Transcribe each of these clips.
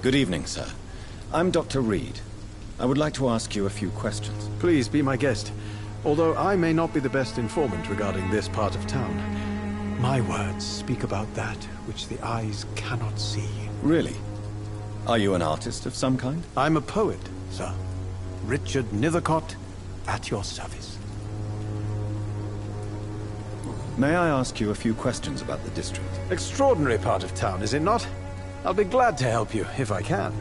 Good evening, sir. I'm Dr. Reed. I would like to ask you a few questions. Please be my guest. Although I may not be the best informant regarding this part of town, my words speak about that which the eyes cannot see. Really? Are you an artist of some kind? I'm a poet, sir. Richard Nethercott, at your service. May I ask you a few questions about the district? Extraordinary part of town, is it not? I'll be glad to help you, if I can.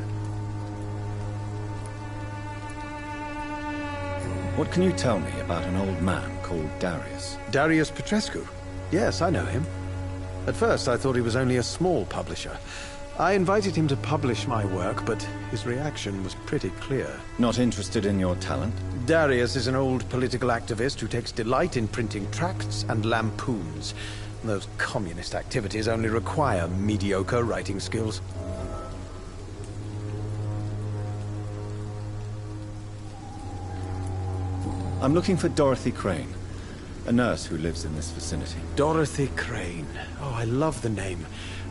What can you tell me about an old man called Darius? Darius Petrescu? Yes, I know him. At first, I thought he was only a small publisher. I invited him to publish my work, but his reaction was pretty clear. Not interested in your talent? Darius is an old political activist who takes delight in printing tracts and lampoons. Those communist activities only require mediocre writing skills. I'm looking for Dorothy Crane, a nurse who lives in this vicinity. Dorothy Crane. Oh, I love the name.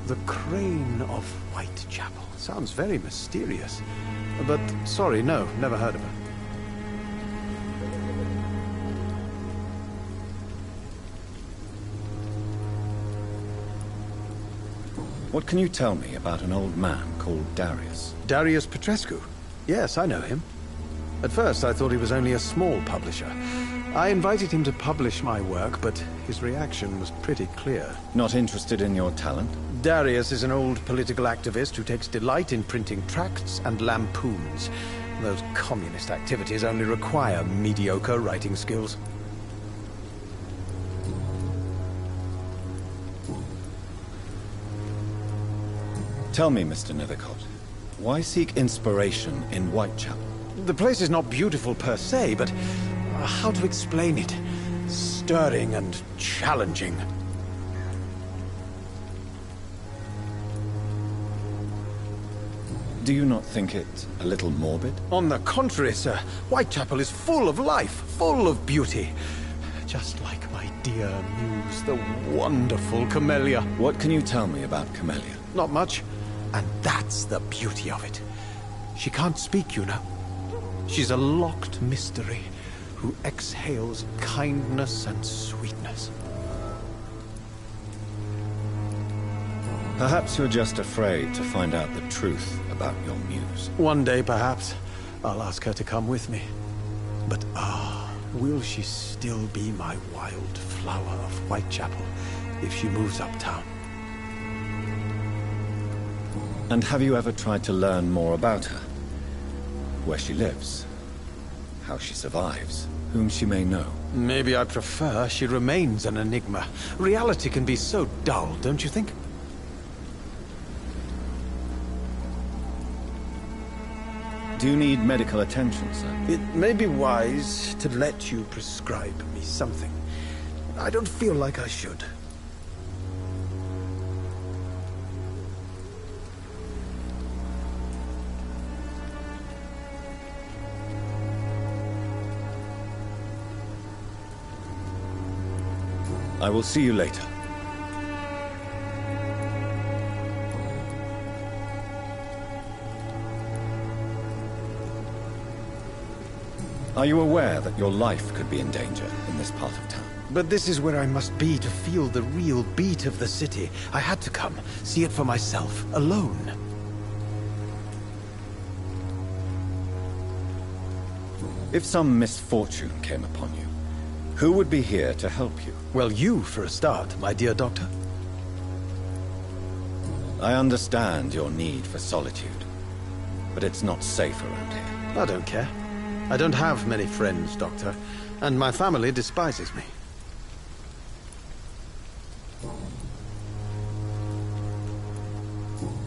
The Crane of Whitechapel. Sounds very mysterious. But, sorry, no, never heard of her. What can you tell me about an old man called Darius? Darius Petrescu? Yes, I know him. At first, I thought he was only a small publisher. I invited him to publish my work, but his reaction was pretty clear. Not interested in your talent? Darius is an old political activist who takes delight in printing tracts and lampoons. Those communist activities only require mediocre writing skills. Tell me, Mr. Nethercott, why seek inspiration in Whitechapel? The place is not beautiful per se, but how to explain it? Stirring and challenging. Do you not think it a little morbid? On the contrary, sir. Whitechapel is full of life, full of beauty. Just like my dear muse, the wonderful Camellia. What can you tell me about Camellia? Not much. And that's the beauty of it. She can't speak, you know. She's a locked mystery who exhales kindness and sweetness. Perhaps you're just afraid to find out the truth about your muse. One day, perhaps, I'll ask her to come with me. But will she still be my wild flower of Whitechapel if she moves uptown? And have you ever tried to learn more about her? Where she lives? How she survives? Whom she may know? Maybe I prefer she remains an enigma. Reality can be so dull, don't you think? Do you need medical attention, sir? It may be wise to let you prescribe me something. I don't feel like I should. I will see you later. Are you aware that your life could be in danger in this part of town? But this is where I must be to feel the real beat of the city. I had to come, see it for myself, alone. If some misfortune came upon you, who would be here to help you? Well, you, for a start, my dear doctor. I understand your need for solitude, but it's not safe around here. I don't care. I don't have many friends, Doctor, and my family despises me.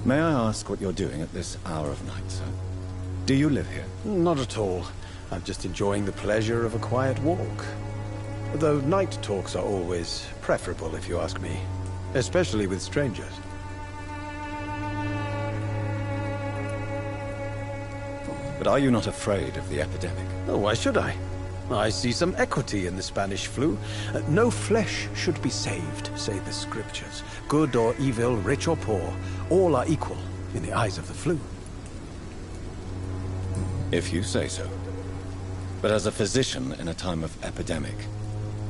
May I ask what you're doing at this hour of night, sir? Do you live here? Not at all. I'm just enjoying the pleasure of a quiet walk. Though night talks are always preferable, if you ask me. Especially with strangers. But are you not afraid of the epidemic? Oh, why should I? I see some equity in the Spanish flu. No flesh should be saved, say the scriptures. Good or evil, rich or poor, all are equal in the eyes of the flu. If you say so. But as a physician in a time of epidemic,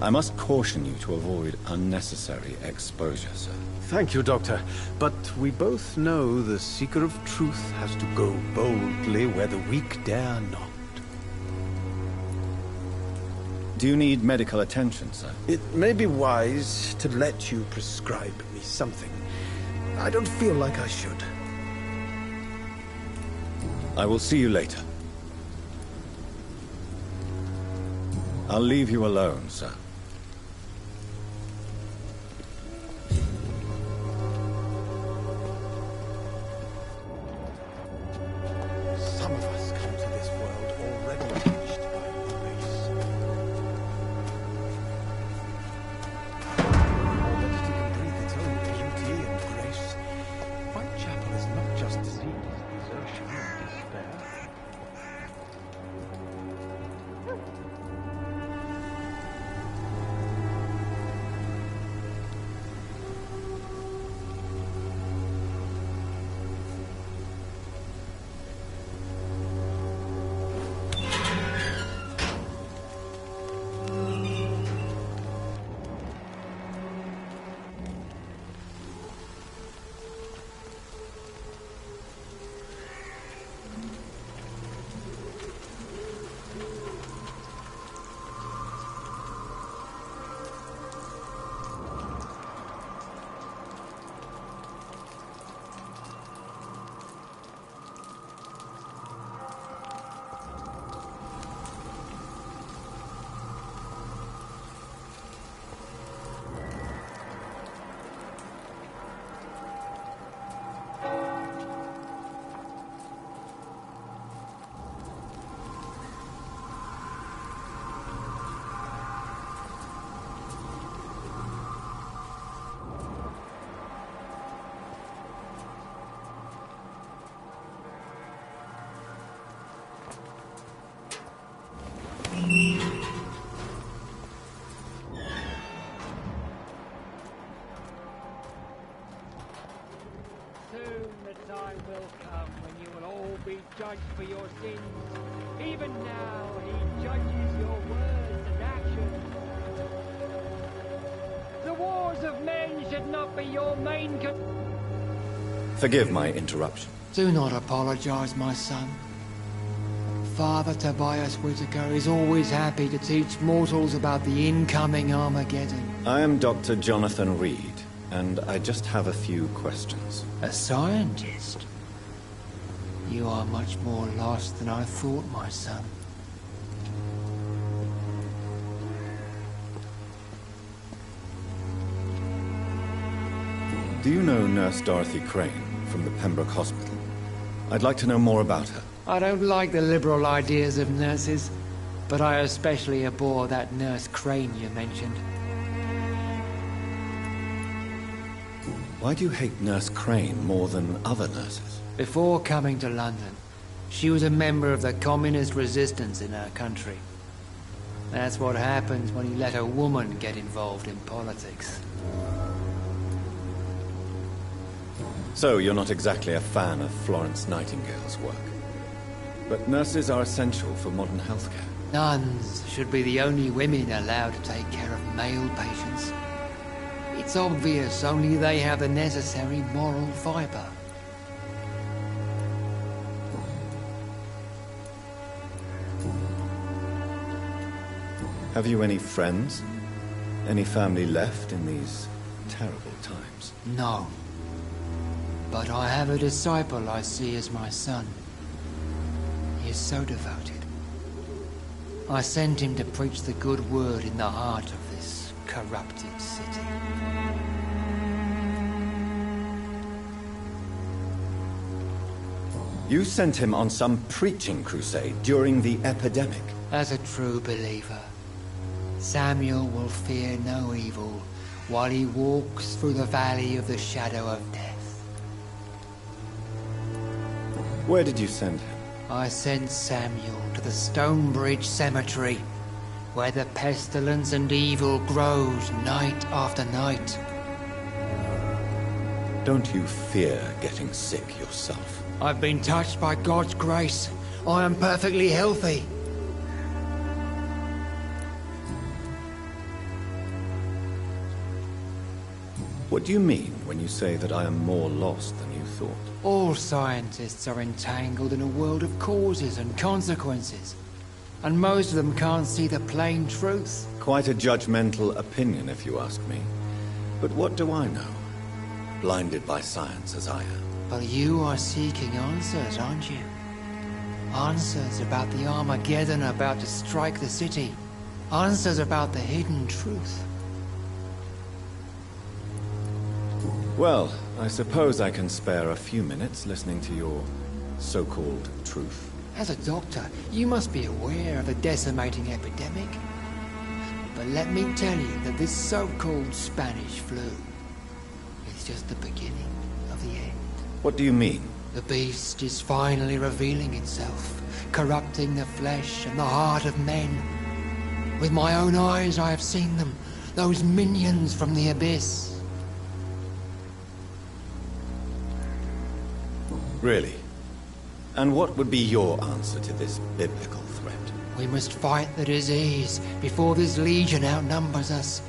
I must caution you to avoid unnecessary exposure, sir. Thank you, Doctor. But we both know the seeker of truth has to go boldly where the weak dare not. Do you need medical attention, sir? It may be wise to let you prescribe me something. I don't feel like I should. I will see you later. I'll leave you alone, sir. Some of us come to this world already touched by grace. Identity can breathe its own beauty and grace. Whitechapel is not just disease, desertion, and despair. Soon the time will come when you will all be judged for your sins. Even now, he judges your words and actions. The wars of men should not be your main Forgive my interruption. Do not apologize, my son. Father Tobias Whitaker is always happy to teach mortals about the incoming Armageddon. I am Dr. Jonathan Reed, and I just have a few questions. A scientist? You are much more lost than I thought, my son. Do you know Nurse Dorothy Crane from the Pembroke Hospital? I'd like to know more about her. I don't like the liberal ideas of nurses, but I especially abhor that Nurse Crane you mentioned. Why do you hate Nurse Crane more than other nurses? Before coming to London, she was a member of the communist resistance in her country. That's what happens when you let a woman get involved in politics. So you're not exactly a fan of Florence Nightingale's work. But nurses are essential for modern healthcare. Nuns should be the only women allowed to take care of male patients. It's obvious only they have the necessary moral fiber. Have you any friends? Any family left in these terrible times? No. But I have a disciple I see as my son. He is so devoted. I sent him to preach the good word in the heart of this corrupted city. You sent him on some preaching crusade during the epidemic. As a true believer, Samuel will fear no evil while he walks through the valley of the shadow of death. Where did you send him? I sent Samuel to the Stonebridge Cemetery, where the pestilence and evil grows night after night. Don't you fear getting sick yourself? I've been touched by God's grace. I am perfectly healthy. What do you mean when you say that I am more lost than you thought? All scientists are entangled in a world of causes and consequences. And most of them can't see the plain truth. Quite a judgmental opinion, if you ask me. But what do I know? Blinded by science as I am. But you are seeking answers, aren't you? Answers about the Armageddon about to strike the city. Answers about the hidden truth. Well, I suppose I can spare a few minutes listening to your so-called truth. As a doctor, you must be aware of the decimating epidemic. But let me tell you that this so-called Spanish flu is just the beginning of the end. What do you mean? The beast is finally revealing itself, corrupting the flesh and the heart of men. With my own eyes I have seen them, those minions from the abyss. Really? And what would be your answer to this biblical threat? We must fight the disease before this legion outnumbers us.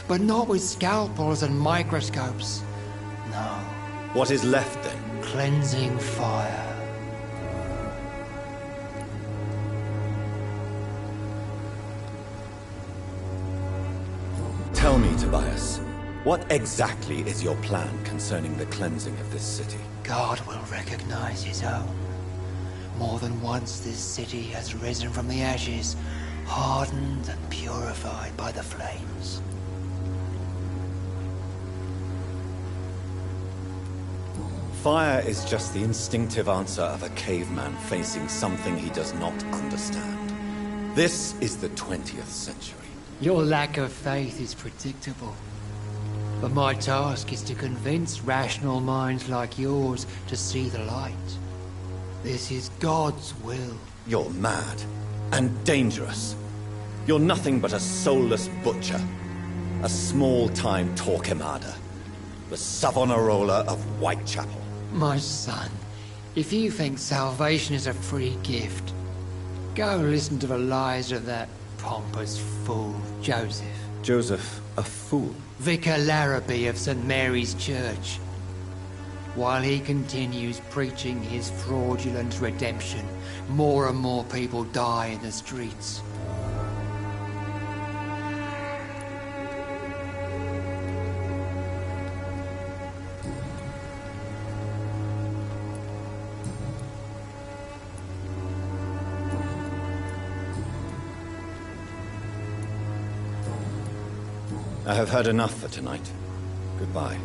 But not with scalpels and microscopes. No. What is left then? Cleansing fire. Tell me, Tobias, what exactly is your plan concerning the cleansing of this city? God will recognize his own. More than once this city has risen from the ashes, hardened and purified by the flames. Fire is just the instinctive answer of a caveman facing something he does not understand. This is the 20th century. Your lack of faith is predictable. But my task is to convince rational minds like yours to see the light. This is God's will. You're mad and dangerous. You're nothing but a soulless butcher. A small-time Torquemada. The Savonarola of Whitechapel. My son, if you think salvation is a free gift, go listen to the lies of that pompous fool, Joseph. Joseph, a fool? Vicar Larrabee of St. Mary's Church. While he continues preaching his fraudulent redemption, more and more people die in the streets. I have heard enough for tonight. Goodbye.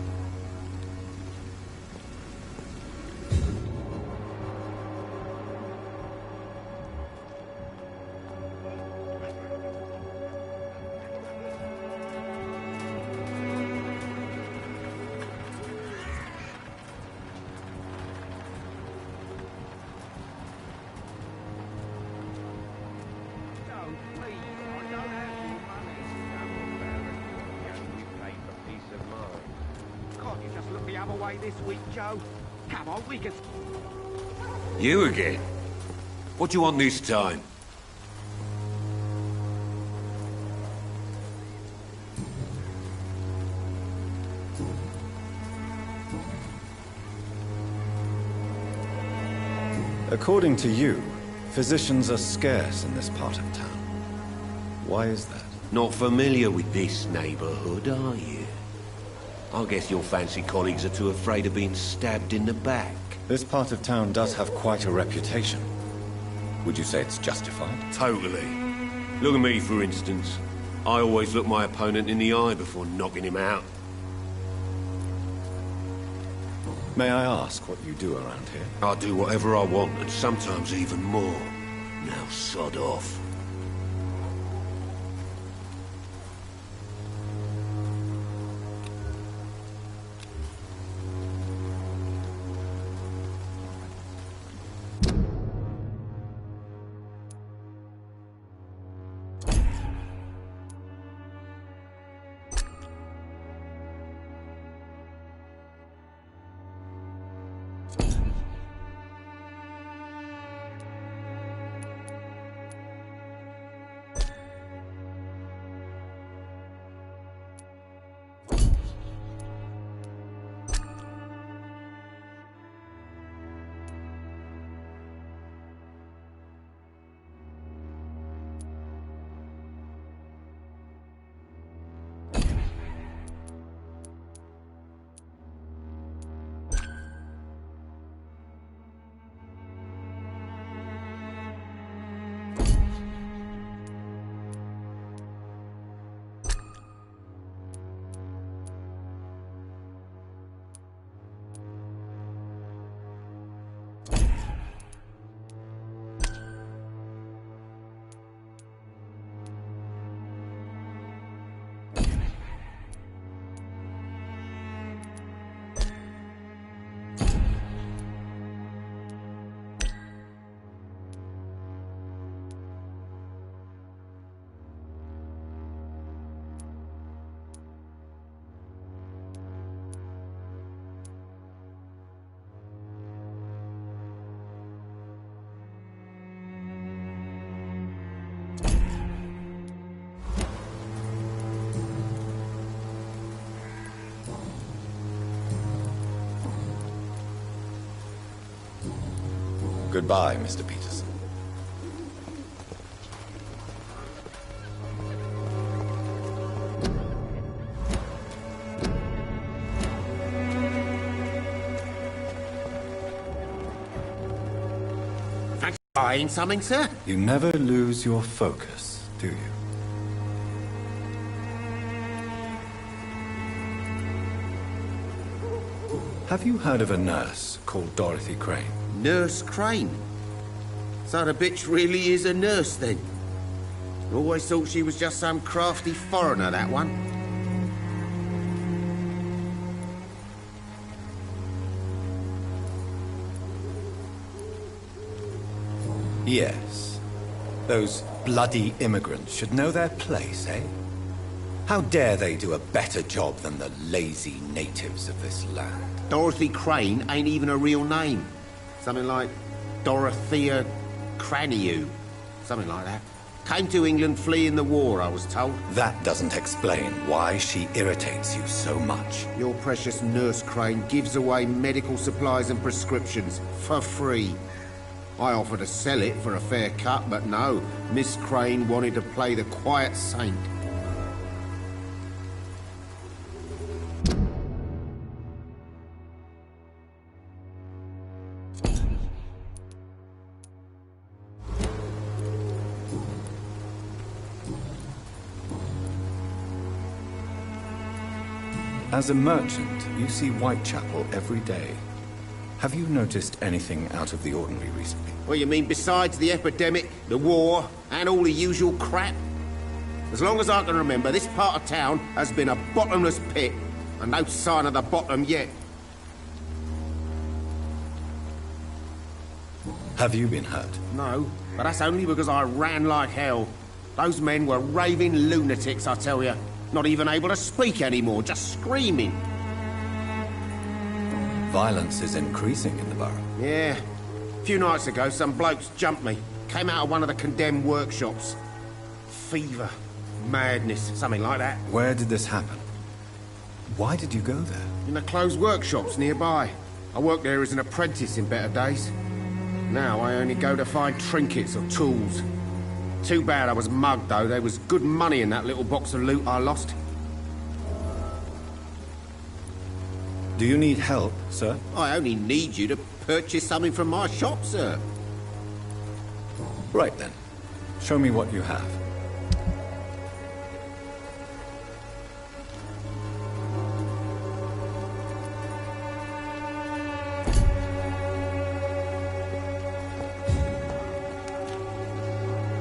This week, Joe. Come on, we can... You again? What do you want this time? According to you, physicians are scarce in this part of town. Why is that? Not familiar with this neighborhood, are you? I guess your fancy colleagues are too afraid of being stabbed in the back. This part of town does have quite a reputation. Would you say it's justified? Totally. Look at me, for instance. I always look my opponent in the eye before knocking him out. May I ask what you do around here? I do whatever I want, and sometimes even more. Now sod off. Goodbye, Mr. Peterson. Buying something, sir? You never lose your focus, do you? Have you heard of a nurse called Dorothy Crane? Nurse Crane? So the bitch really is a nurse, then? Always thought she was just some crafty foreigner, that one. Yes. Those bloody immigrants should know their place, eh? How dare they do a better job than the lazy natives of this land? Dorothy Crane ain't even a real name. Something like Dorothea Craniu. Something like that. Came to England fleeing the war, I was told. That doesn't explain why she irritates you so much. Your precious Nurse Crane gives away medical supplies and prescriptions for free. I offered to sell it for a fair cut, but no. Miss Crane wanted to play the quiet saint. As a merchant, you see Whitechapel every day. Have you noticed anything out of the ordinary recently? What you mean, besides the epidemic, the war, and all the usual crap? As long as I can remember, this part of town has been a bottomless pit, and no sign of the bottom yet. Have you been hurt? No, but that's only because I ran like hell. Those men were raving lunatics, I tell you. Not even able to speak anymore, just screaming. Violence is increasing in the borough. Yeah. A few nights ago, some blokes jumped me. Came out of one of the condemned workshops. Fever, madness, something like that. Where did this happen? Why did you go there? In the closed workshops nearby. I worked there as an apprentice in better days. Now I only go to find trinkets or tools. Too bad I was mugged, though. There was good money in that little box of loot I lost. Do you need help, sir? I only need you to purchase something from my shop, sir. Right then. Show me what you have.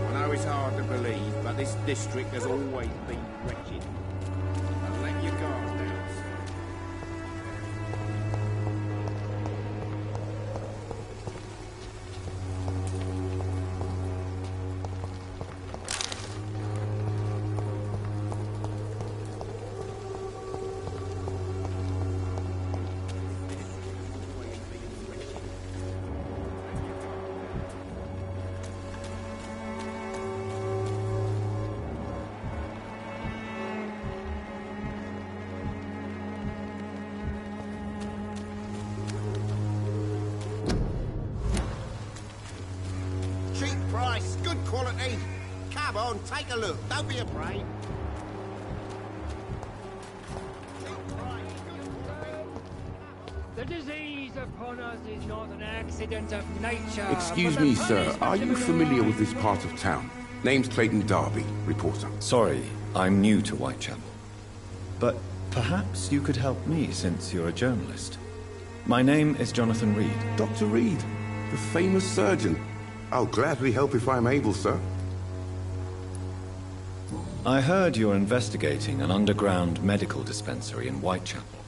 I know it's hard to believe, but this district has always been wretched. I'll let you guard down, sir. Cheap price, good quality. Come on, take a look. Don't be afraid. The disease upon us is not an accident of nature. Excuse but the me, sir. Are you punishment of familiar with man. this part of town? Name's Clayton Darby, reporter. Sorry, I'm new to Whitechapel. But perhaps you could help me since you're a journalist. My name is Jonathan Reed. Dr. Reed, the famous surgeon. I'll gladly help if I'm able, sir. I heard you're investigating an underground medical dispensary in Whitechapel.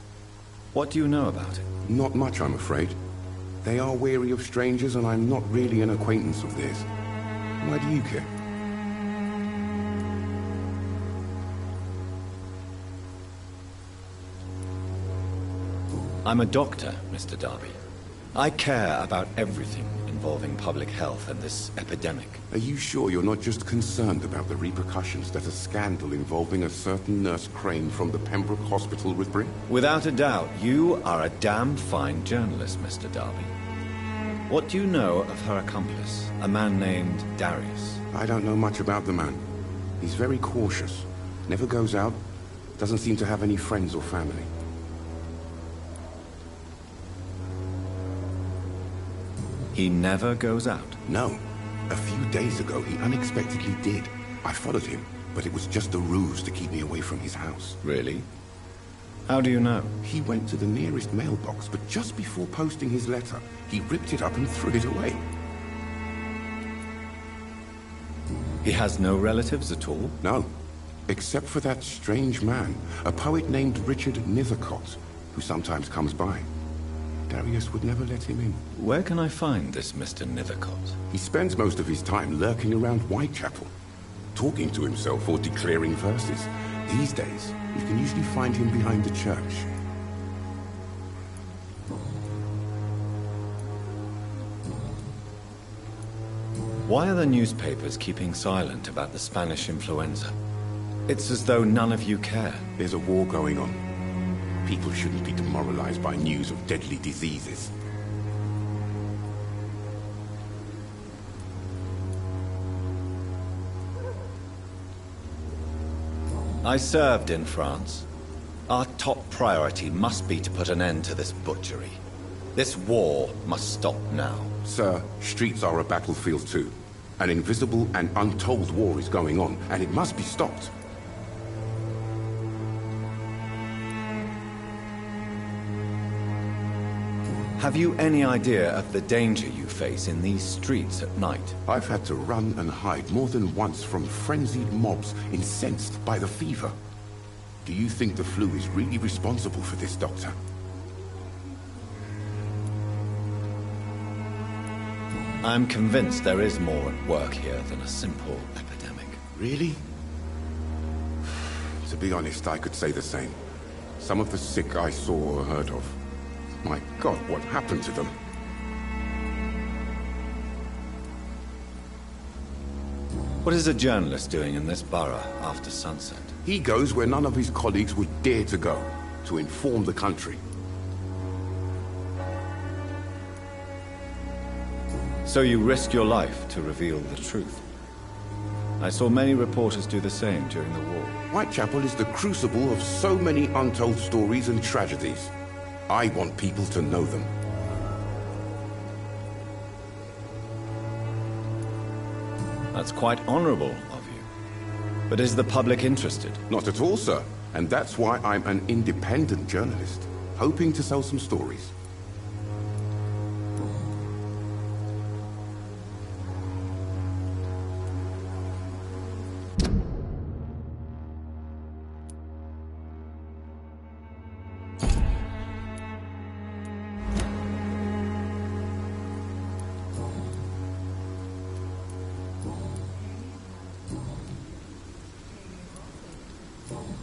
What do you know about it? Not much, I'm afraid. They are wary of strangers, and I'm not really an acquaintance of theirs. Why do you care? I'm a doctor, Mr. Darby. I care about everything involving public health and this epidemic. Are you sure you're not just concerned about the repercussions that a scandal involving a certain Nurse Crane from the Pembroke Hospital would bring? Without a doubt, you are a damn fine journalist, Mr. Darby. What do you know of her accomplice, a man named Darius? I don't know much about the man. He's very cautious. Never goes out. Doesn't seem to have any friends or family. He never goes out? No. A few days ago, he unexpectedly did. I followed him, but it was just a ruse to keep me away from his house. Really? How do you know? He went to the nearest mailbox, but just before posting his letter, he ripped it up and threw it away. He has no relatives at all? No. Except for that strange man, a poet named Richard Nithercott, who sometimes comes by. Darius would never let him in. Where can I find this Mr. Nithercott? He spends most of his time lurking around Whitechapel, talking to himself or declaring verses. These days, you can usually find him behind the church. Why are the newspapers keeping silent about the Spanish influenza? It's as though none of you care. There's a war going on. People shouldn't be demoralized by news of deadly diseases. I served in France. Our top priority must be to put an end to this butchery. This war must stop now. Sir, streets are a battlefield too. An invisible and untold war is going on, and it must be stopped. Have you any idea of the danger you face in these streets at night? I've had to run and hide more than once from frenzied mobs incensed by the fever. Do you think the flu is really responsible for this, Doctor? I'm convinced there is more at work here than a simple epidemic. Really? To be honest, I could say the same. Some of the sick I saw or heard of. My God, what happened to them? What is a journalist doing in this borough after sunset? He goes where none of his colleagues would dare to go, to inform the country. So you risk your life to reveal the truth. I saw many reporters do the same during the war. Whitechapel is the crucible of so many untold stories and tragedies. I want people to know them. That's quite honorable of you. But is the public interested? Not at all, sir. And that's why I'm an independent journalist, hoping to sell some stories.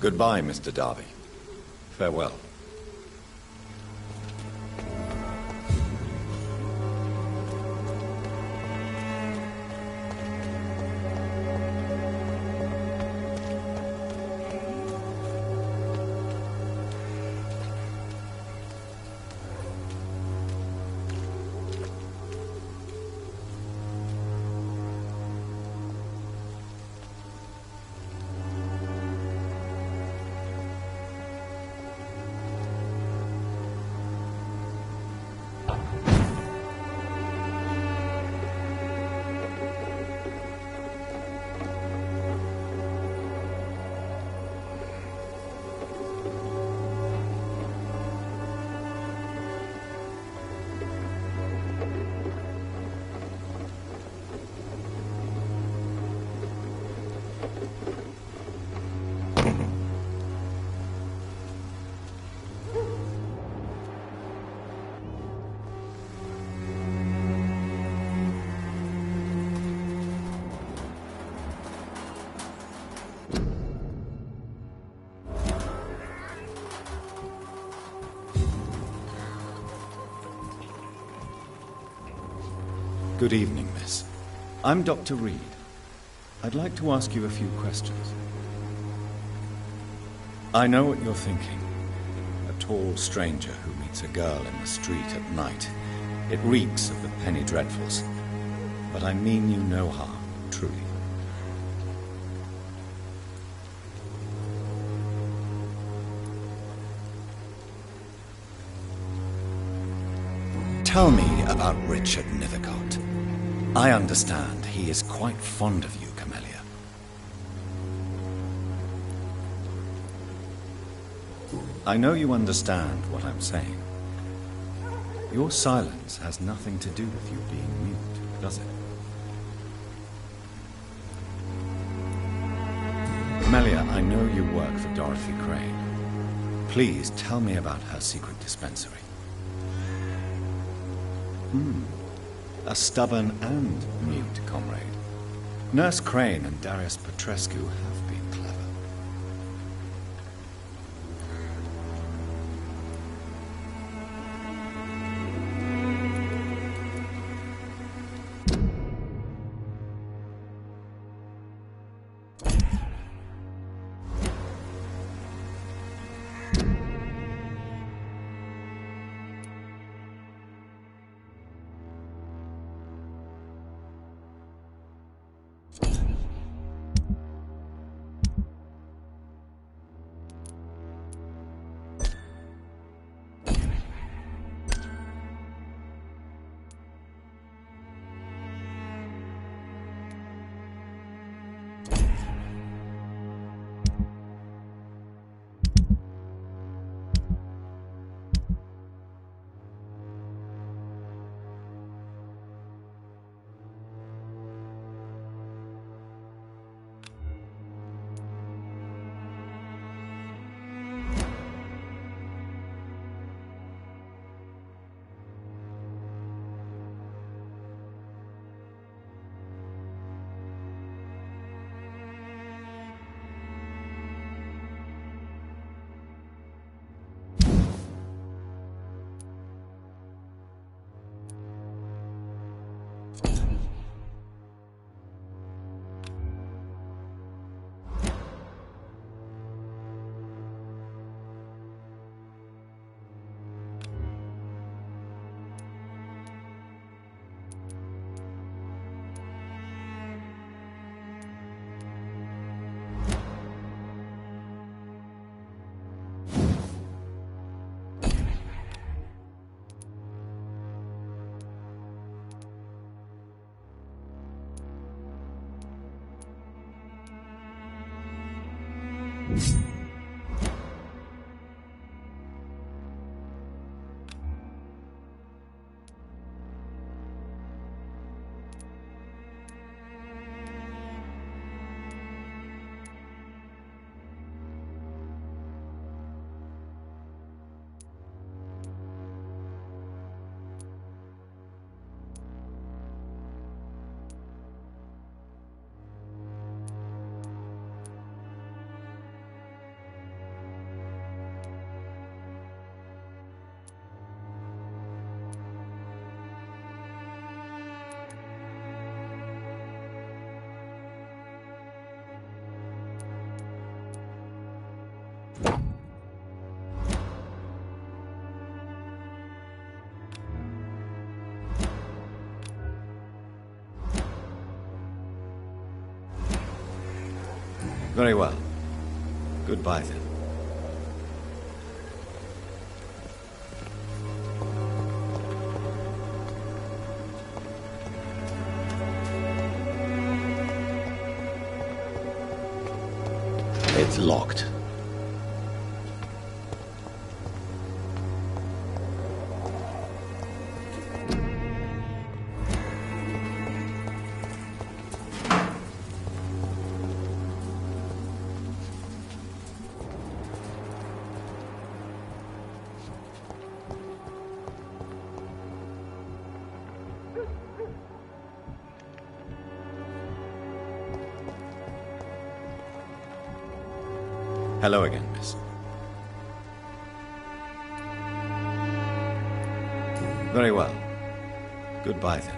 Goodbye, Mr. Darby. Farewell. Good evening, miss. I'm Dr. Reed. I'd like to ask you a few questions. I know what you're thinking. A tall stranger who meets a girl in the street at night. It reeks of the penny dreadfuls. But I mean you no harm, truly. Tell me about Richard Nithercott. I understand he is quite fond of you, Camellia. I know you understand what I'm saying. Your silence has nothing to do with you being mute, does it? Camellia, I know you work for Dorothy Crane. Please tell me about her secret dispensary. A stubborn and mute comrade. Nurse Crane and Darius Petrescu have been clever. Very well. Goodbye, then. It's locked. Hello again, miss. Very well. Goodbye, then.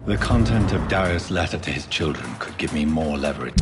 The content of Darius' letter to his children could give me more leverage.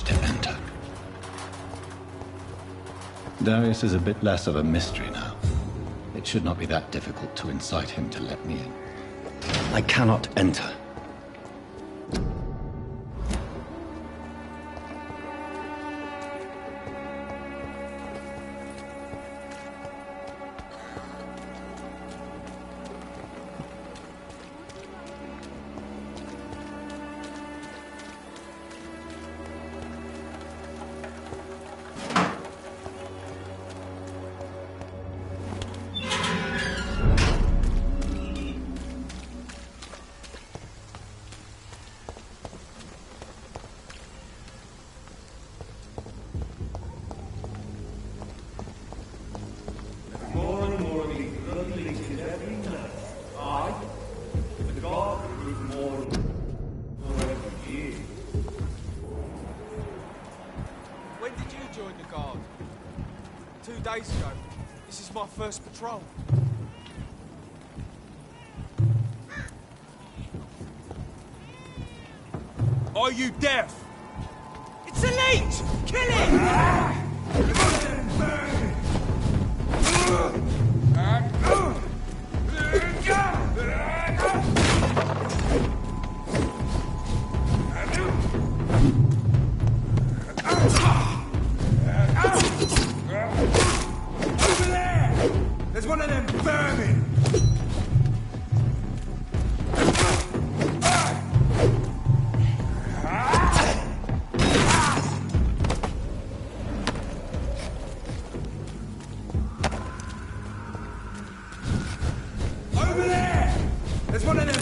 To enter. Darius is a bit less of a mystery now. It should not be that difficult to incite him to let me in. I cannot enter. First patrol. Are you deaf? It's elite! Kill it! There's one of them vermin! Over there! There's one of them!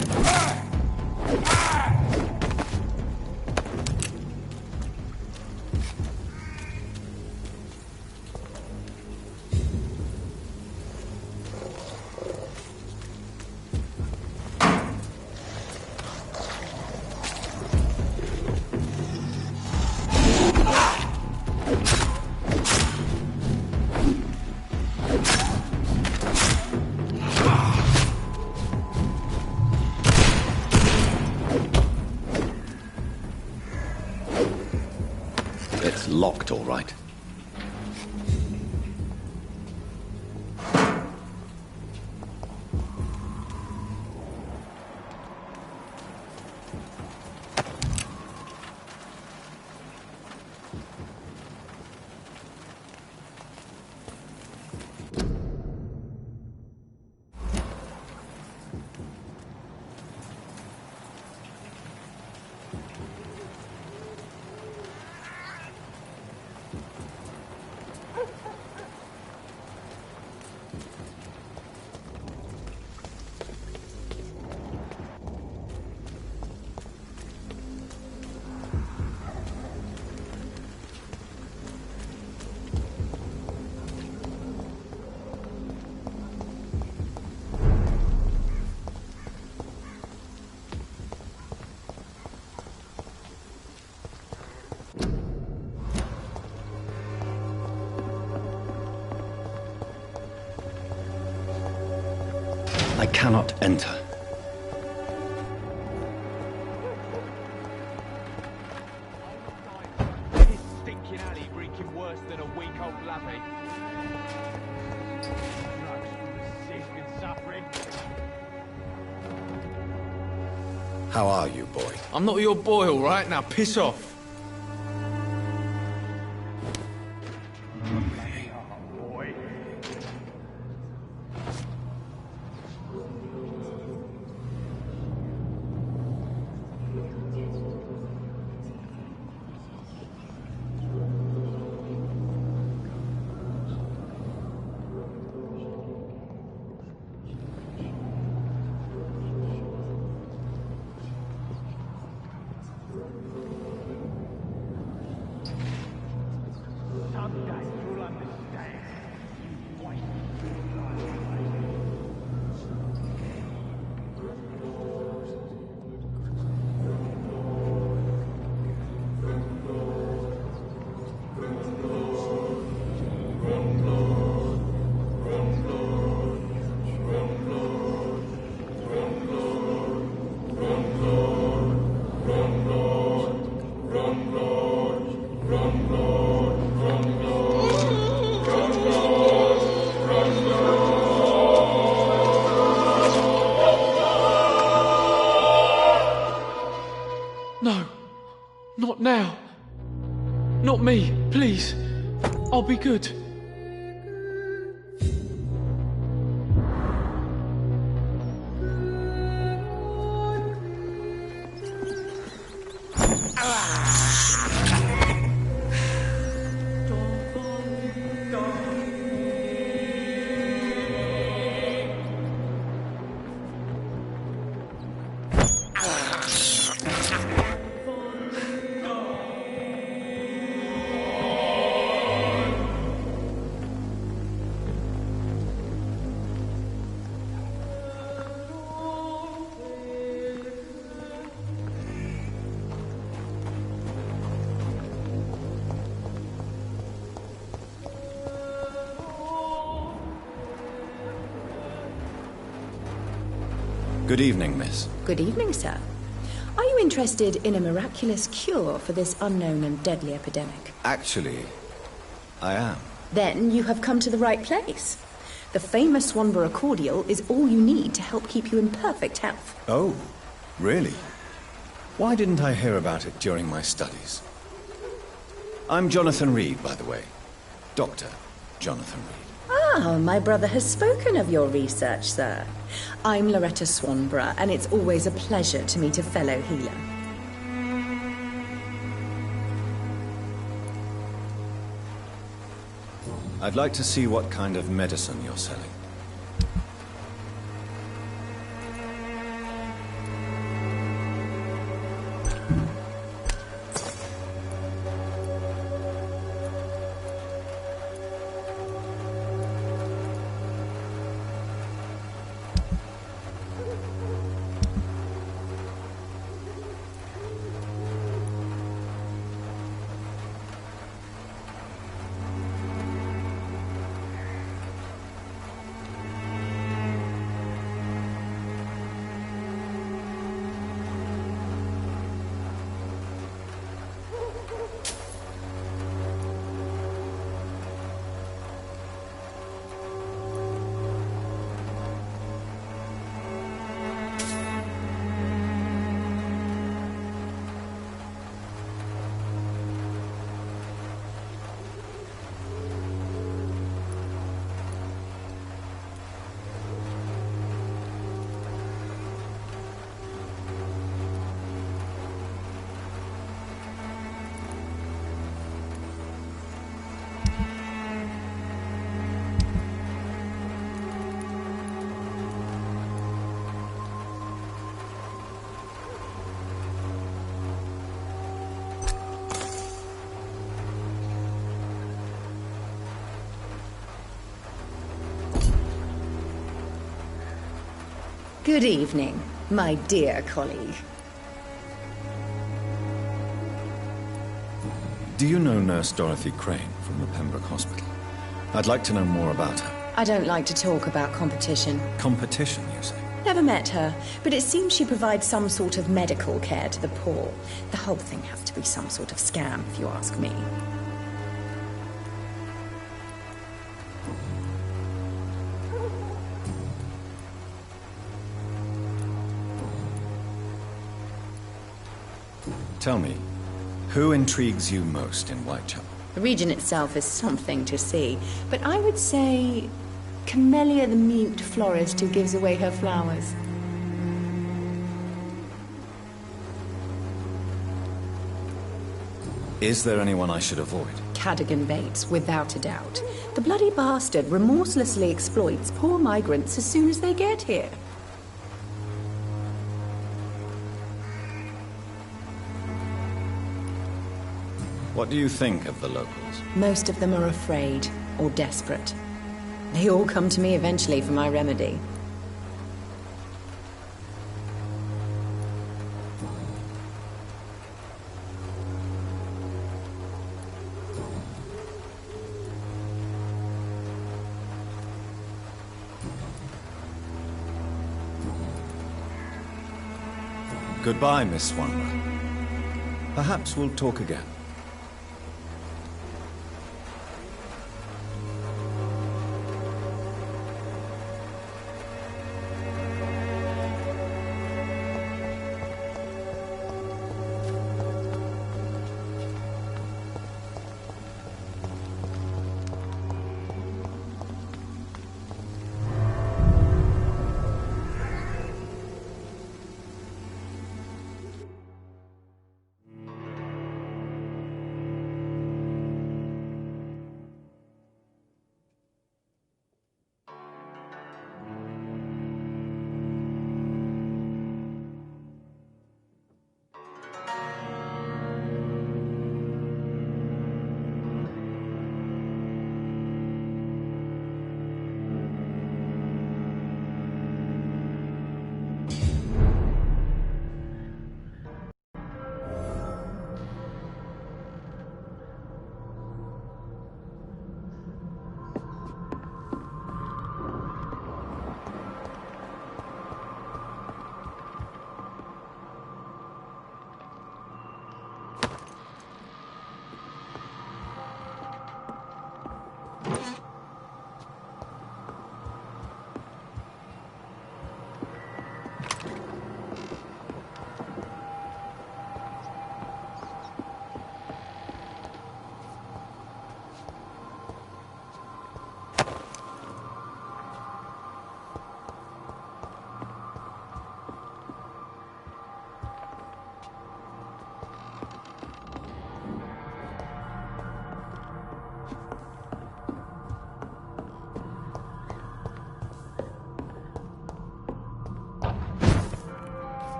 It's locked, all right. cannot enter. This stinking alley reeking worse than a week-old lappy. Drugs for the sick and suffering. How are you, boy? I'm not your boy, all right? Now piss off. No, not now. Not me, please. I'll be good. Good evening, miss. Good evening, sir. Are you interested in a miraculous cure for this unknown and deadly epidemic? Actually, I am. Then you have come to the right place. The famous Swanborough cordial is all you need to help keep you in perfect health. Oh, really? Why didn't I hear about it during my studies? I'm Jonathan Reed, by the way. Dr. Jonathan Reed. Ah, my brother has spoken of your research, sir. I'm Loretta Swanborough, and it's always a pleasure to meet a fellow healer. I'd like to see what kind of medicine you're selling. Good evening, my dear colleague. Do you know Nurse Dorothy Crane from the Pembroke Hospital? I'd like to know more about her. I don't like to talk about competition. Competition, you say? Never met her, but it seems she provides some sort of medical care to the poor. The whole thing has to be some sort of scam, if you ask me. Tell me, who intrigues you most in Whitechapel? The region itself is something to see, but I would say Camellia the mute florist who gives away her flowers. Is there anyone I should avoid? Cadogan Bates, without a doubt. The bloody bastard remorselessly exploits poor migrants as soon as they get here. What do you think of the locals? Most of them are afraid or desperate. They all come to me eventually for my remedy. Goodbye, Miss Swanborough. Perhaps we'll talk again.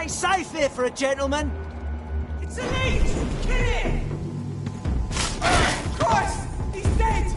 ain't safe here for a gentleman. It's a leech! Kill it! Christ! He's dead!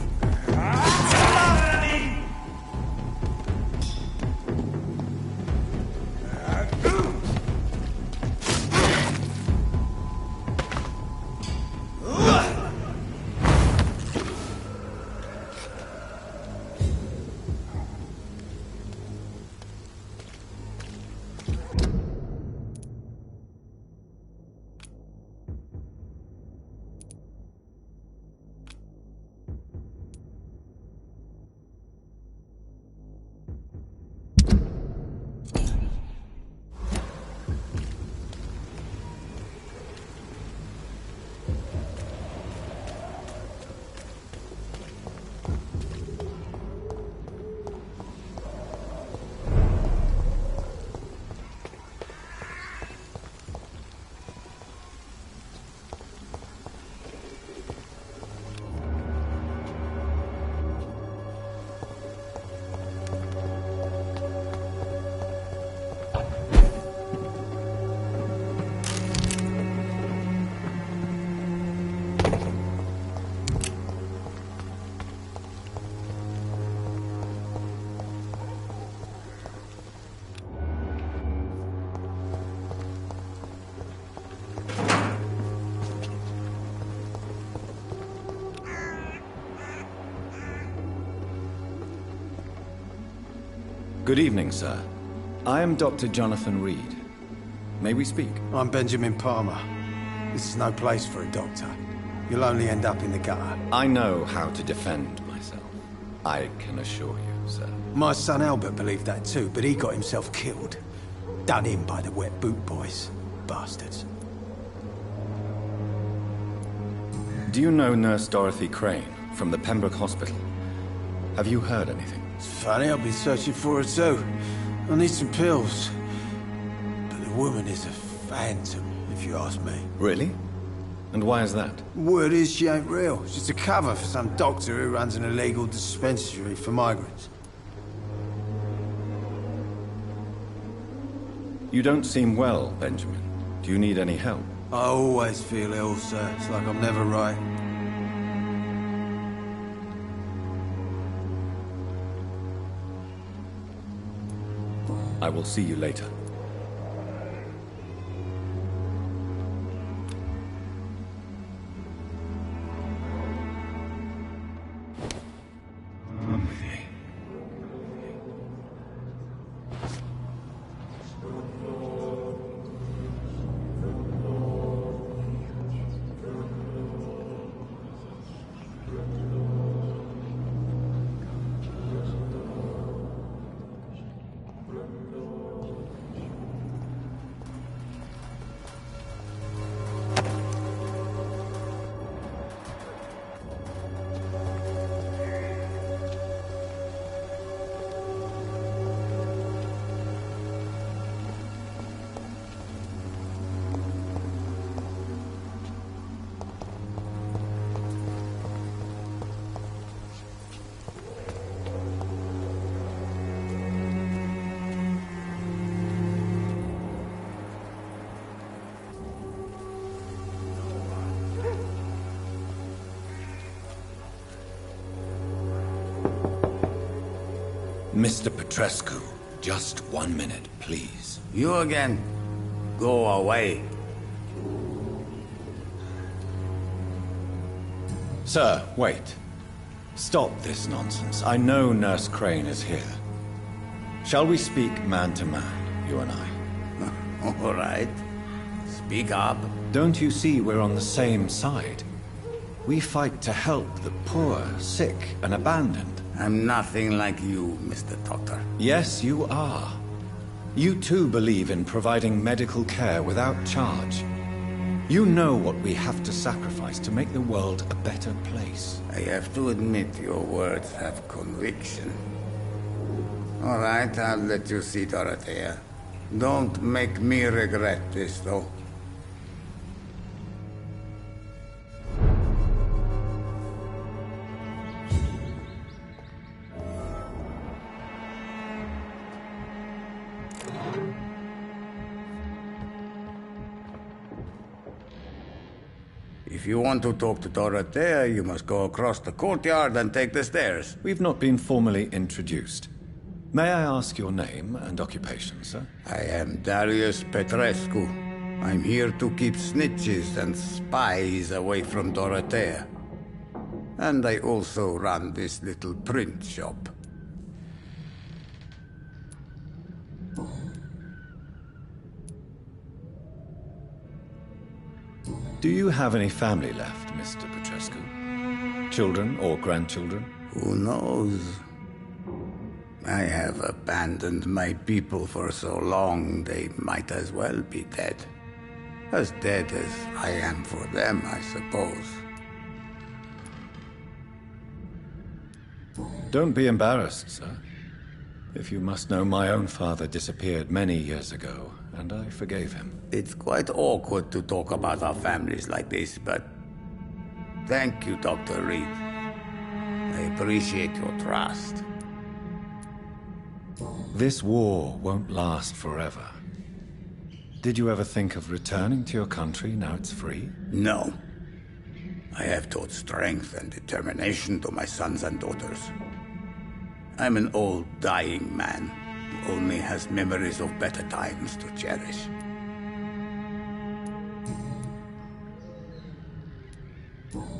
Good evening, sir. I am Dr. Jonathan Reed. May we speak? I'm Benjamin Palmer. This is no place for a doctor. You'll only end up in the gutter. I know how to defend myself. I can assure you, sir. My son Albert believed that too, but he got himself killed. Done in by the wet boot boys. Bastards. Do you know Nurse Dorothy Crane from the Pembroke Hospital? Have you heard anything? It's funny, I've been searching for her too. I need some pills. But the woman is a phantom, if you ask me. Really? And why is that? Word is she ain't real. She's a cover for some doctor who runs an illegal dispensary for migrants. You don't seem well, Benjamin. Do you need any help? I always feel ill, sir. It's like I'm never right. I will see you later. Mr. Petrescu, just 1 minute, please. You again? Go away. Sir, wait. Stop this nonsense. I know Nurse Crane is here. Shall we speak man to man, you and I? All right. Speak up. Don't you see we're on the same side? We fight to help the poor, sick, and abandoned. I'm nothing like you, Mr. Doctor. Yes, you are. You too believe in providing medical care without charge. You know what we have to sacrifice to make the world a better place. I have to admit your words have conviction. All right, I'll let you see Dorothea. Don't make me regret this, though. If you want to talk to Dorothea, you must go across the courtyard and take the stairs. We've not been formally introduced. May I ask your name and occupation, sir? I am Darius Petrescu. I'm here to keep snitches and spies away from Dorothea. And I also run this little print shop. Do you have any family left, Mr. Petrescu? Children or grandchildren? Who knows? I have abandoned my people for so long, they might as well be dead. As dead as I am for them, I suppose. Don't be embarrassed, sir. If you must know, my own father disappeared many years ago, and I forgave him. It's quite awkward to talk about our families like this, but thank you, Dr. Reed. I appreciate your trust. This war won't last forever. Did you ever think of returning to your country now it's free? No. I have taught strength and determination to my sons and daughters. I'm an old, dying man who only has memories of better times to cherish.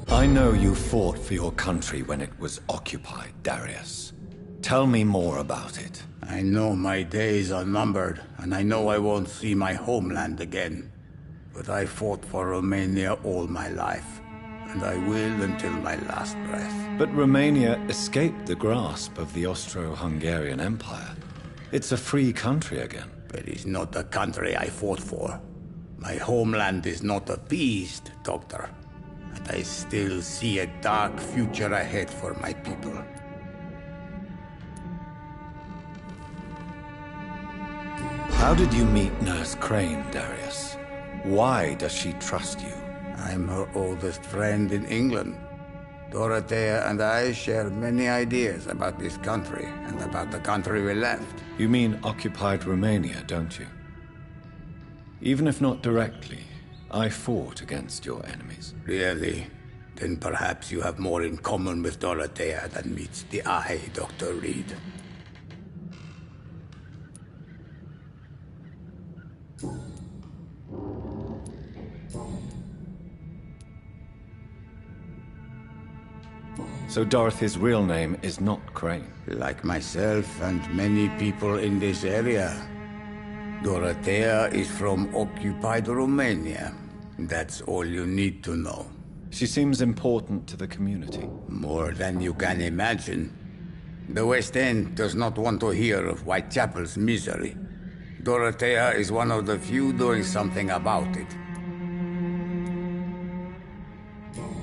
I know you fought for your country when it was occupied, Darius. Tell me more about it. I know my days are numbered, and I know I won't see my homeland again. But I fought for Romania all my life, and I will until my last breath. But Romania escaped the grasp of the Austro-Hungarian Empire. It's a free country again. But it's not the country I fought for. My homeland is not appeased, Doctor. And I still see a dark future ahead for my people. How did you meet Nurse Crane, Darius? Why does she trust you? I'm her oldest friend in England. Dorothea and I share many ideas about this country and about the country we left. You mean occupied Romania, don't you? Even if not directly, I fought against your enemies. Really? Then perhaps you have more in common with Dorothea than meets the eye, Dr. Reed. So Dorothy's real name is not Crane? Like myself and many people in this area. Dorothea is from occupied Romania. That's all you need to know. She seems important to the community. More than you can imagine. The West End does not want to hear of Whitechapel's misery. Dorothea is one of the few doing something about it.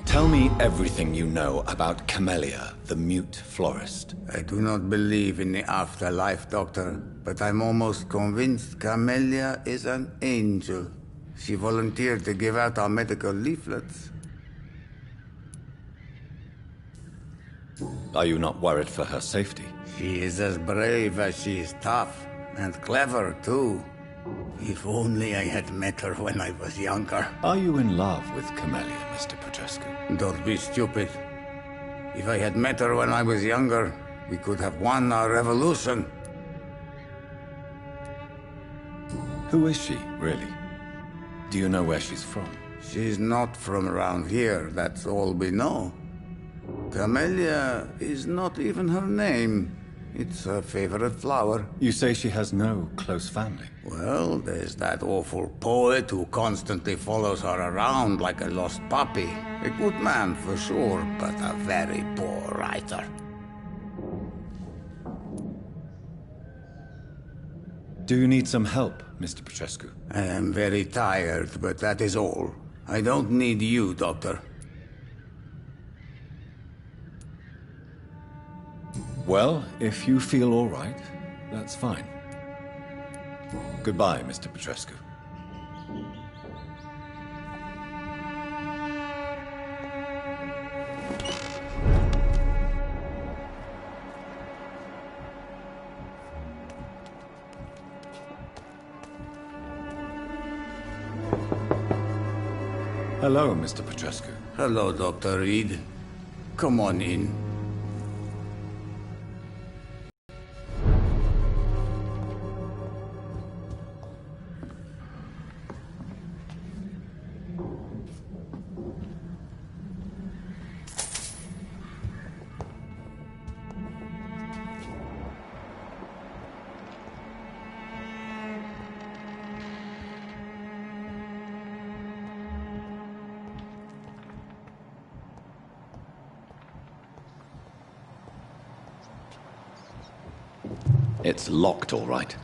Tell me everything you know about Camellia, the mute florist. I do not believe in the afterlife, Doctor, but I'm almost convinced Camellia is an angel. She volunteered to give out our medical leaflets. Are you not worried for her safety? She is as brave as she is tough, and clever, too. If only I had met her when I was younger. Are you in love with Camellia, Mr. Petrescu? Don't be stupid. If I had met her when I was younger, we could have won our revolution. Who is she, really? Do you know where she's from? She's not from around here, that's all we know. Camellia is not even her name. It's her favorite flower. You say she has no close family? Well, there's that awful poet who constantly follows her around like a lost puppy. A good man for sure, but a very poor writer. Do you need some help, Mr. Petrescu? I am very tired, but that is all. I don't need you, Doctor. Well, if you feel all right, that's fine. Goodbye, Mr. Petrescu. Hello, Mr. Petrescu. Hello, Dr. Reed. Come on in. It's locked, all right.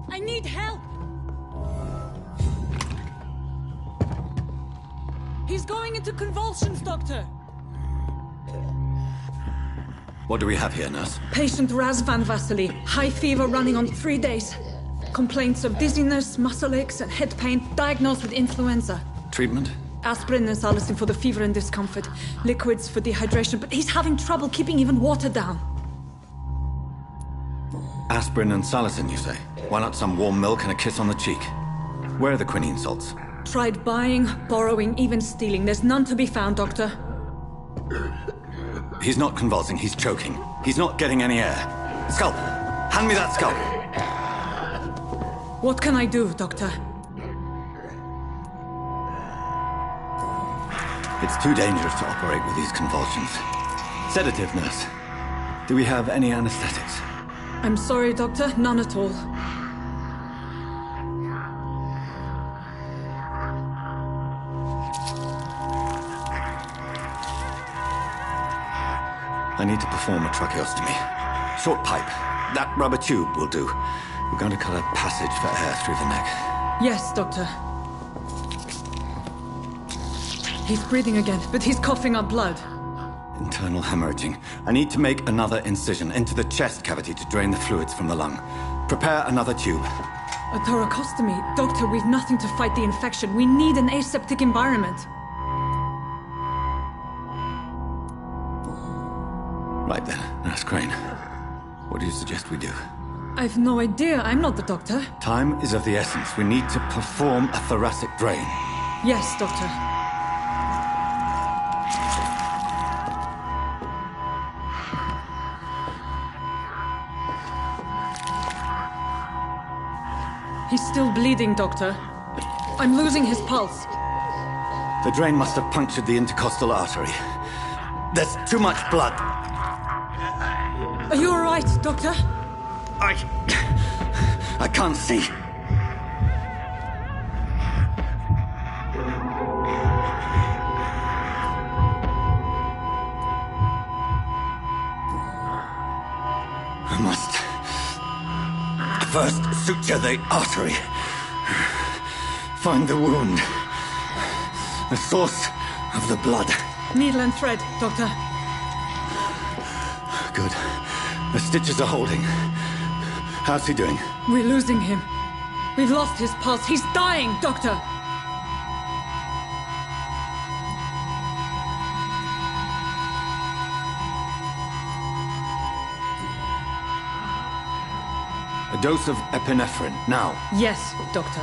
I need help! He's going into convulsions, Doctor! What do we have here, nurse? Patient Raz Van Vasily. High fever running on 3 days. Complaints of dizziness, muscle aches, and head pain. Diagnosed with influenza. Treatment? Aspirin and salicin for the fever and discomfort. Liquids for dehydration, but he's having trouble keeping even water down. Aspirin and salicin, you say? Why not some warm milk and a kiss on the cheek? Where are the quinine salts? Tried buying, borrowing, even stealing. There's none to be found, Doctor. He's not convulsing, he's choking. He's not getting any air. Scalp! Hand me that scalp! What can I do, Doctor? It's too dangerous to operate with these convulsions. Sedative, nurse. Do we have any anesthetics? I'm sorry, Doctor. None at all. I need to perform a tracheostomy. Short pipe. That rubber tube will do. We're going to cut a passage for air through the neck. Yes, Doctor. He's breathing again, but he's coughing up blood. Internal hemorrhaging. I need to make another incision into the chest cavity to drain the fluids from the lung. Prepare another tube. A thoracostomy? Doctor, we've nothing to fight the infection. We need an aseptic environment. Right then, Nurse Crane. What do you suggest we do? I've no idea. I'm not the doctor. Time is of the essence. We need to perform a thoracic drain. Yes, Doctor. He's still bleeding, Doctor. I'm losing his pulse. The drain must have punctured the intercostal artery. There's too much blood. Are you all right, Doctor? I can't see. I must first suture the artery. Find the wound. The source of the blood. Needle and thread, Doctor. Good. The stitches are holding. How's he doing? We're losing him. We've lost his pulse. He's dying, Doctor. A dose of epinephrine, now. Yes, Doctor.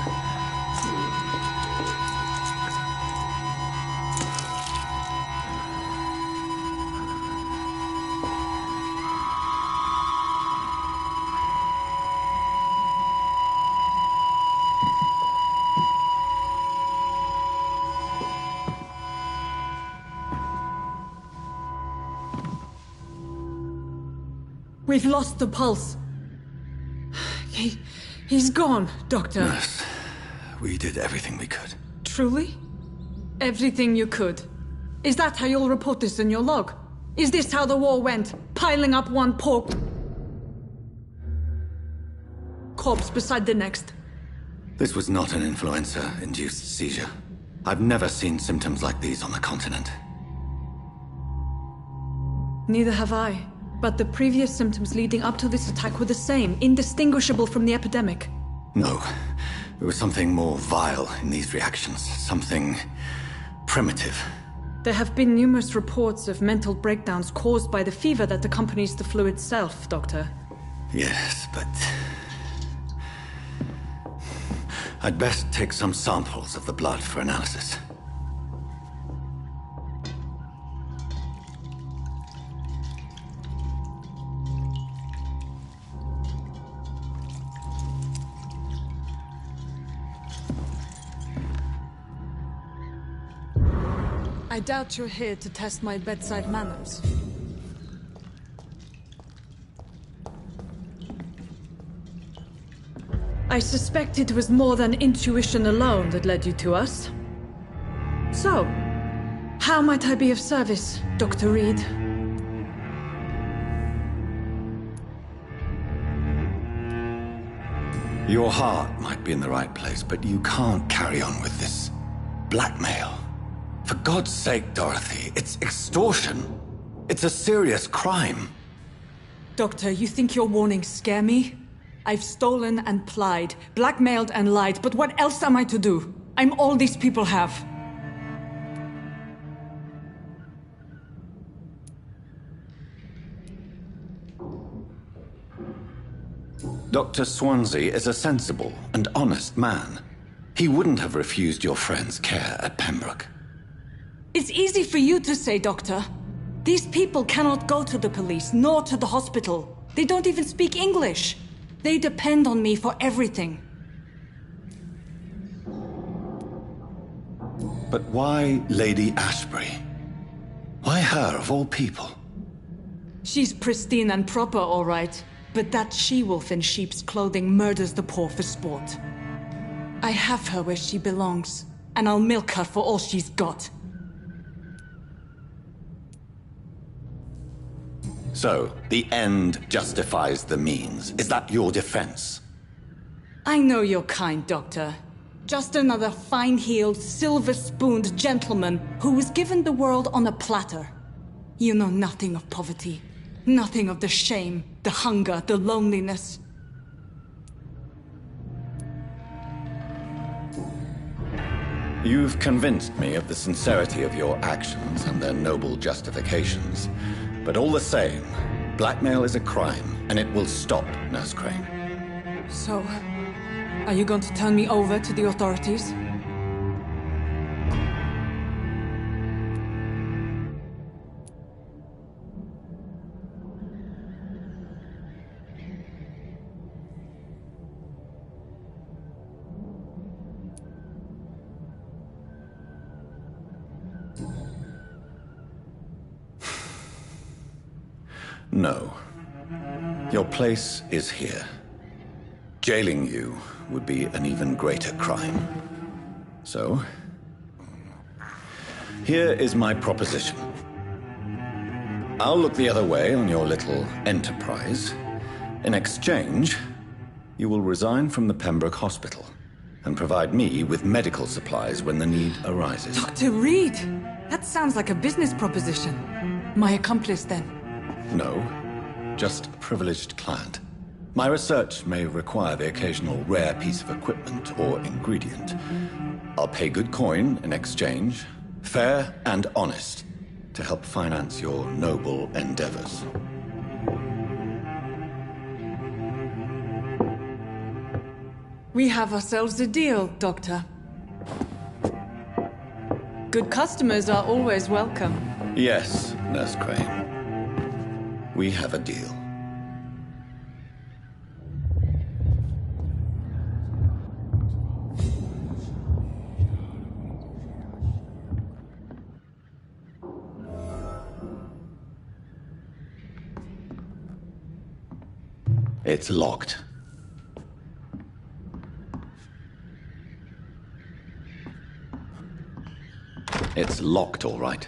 We've lost the pulse. He's gone, Doctor. Nurse, we did everything we could. Truly? Everything you could? Is that how you'll report this in your log? Is this how the war went? Piling up one poor corpse beside the next? This was not an influenza-induced seizure. I've never seen symptoms like these on the continent. Neither have I. But the previous symptoms leading up to this attack were the same, indistinguishable from the epidemic. No. There was something more vile in these reactions. Something primitive. There have been numerous reports of mental breakdowns caused by the fever that accompanies the flu itself, Doctor. Yes, but I'd best take some samples of the blood for analysis. I doubt you're here to test my bedside manners. I suspect it was more than intuition alone that led you to us. So, how might I be of service, Dr. Reed? Your heart might be in the right place, but you can't carry on with this blackmail. For God's sake, Dorothy, it's extortion. It's a serious crime. Doctor, you think your warnings scare me? I've stolen and plied, blackmailed and lied, but what else am I to do? I'm all these people have. Dr. Swansea is a sensible and honest man. He wouldn't have refused your friend's care at Pembroke. It's easy for you to say, Doctor. These people cannot go to the police, nor to the hospital. They don't even speak English. They depend on me for everything. But why Lady Ashbury? Why her, of all people? She's pristine and proper, all right. But that she-wolf in sheep's clothing murders the poor for sport. I have her where she belongs, and I'll milk her for all she's got. So, the end justifies the means. Is that your defense? I know you're kind, Doctor. Just another fine-heeled, silver-spooned gentleman who was given the world on a platter. You know nothing of poverty. Nothing of the shame, the hunger, the loneliness. You've convinced me of the sincerity of your actions and their noble justifications. But all the same, blackmail is a crime, and it will stop, Nurse Crane. So, are you going to turn me over to the authorities? No. Your place is here. Jailing you would be an even greater crime. So, here is my proposition. I'll look the other way on your little enterprise. In exchange, you will resign from the Pembroke Hospital and provide me with medical supplies when the need arises. Dr. Reed! That sounds like a business proposition. My accomplice, then? No, just a privileged client. My research may require the occasional rare piece of equipment or ingredient. I'll pay good coin in exchange, fair and honest, to help finance your noble endeavors. We have ourselves a deal, Doctor. Good customers are always welcome. Yes, Nurse Crane. We have a deal. It's locked. It's locked, all right.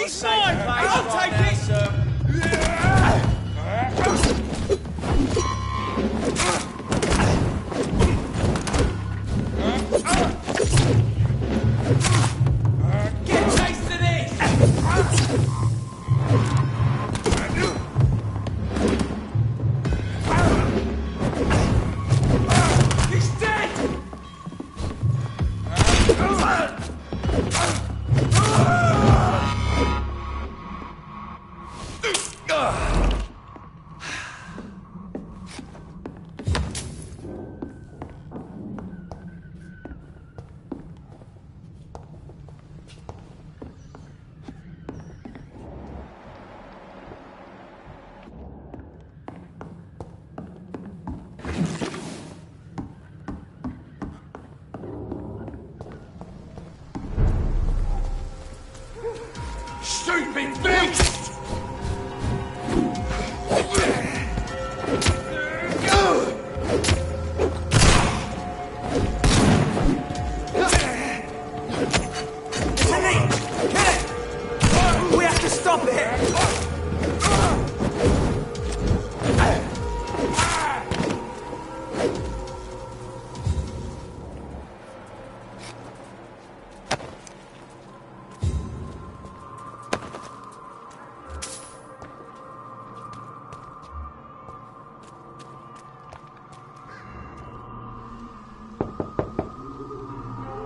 It's mine! I'll take it! Get a taste of this! He's dead!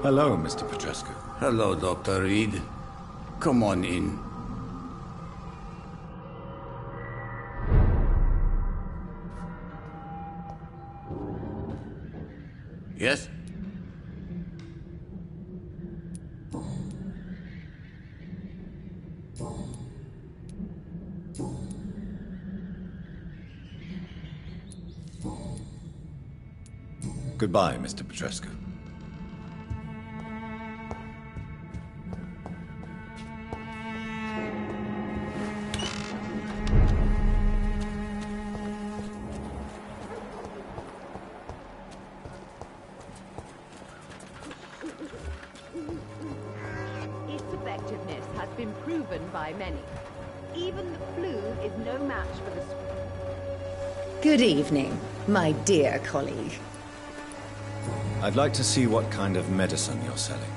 Hello, Mr. Petrescu. Hello, Dr. Reed. Come on in. Yes? Goodbye, Mr. Petrescu. Its effectiveness has been proven by many. Even the flu is no match for the... Good evening, my dear colleague. I'd like to see what kind of medicine you're selling.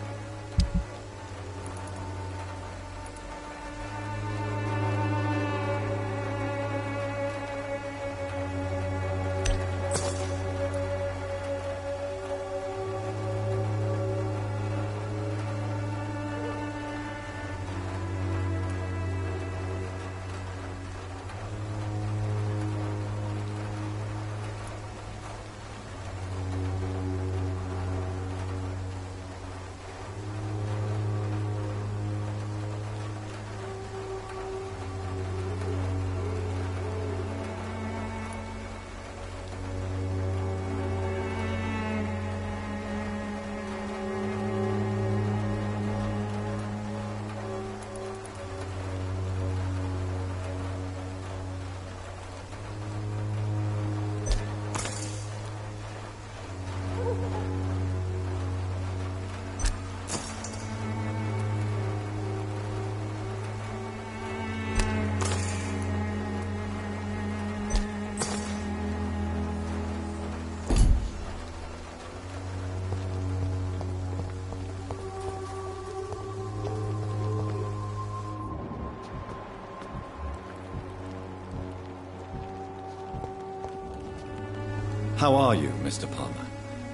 How are you, Mr. Palmer?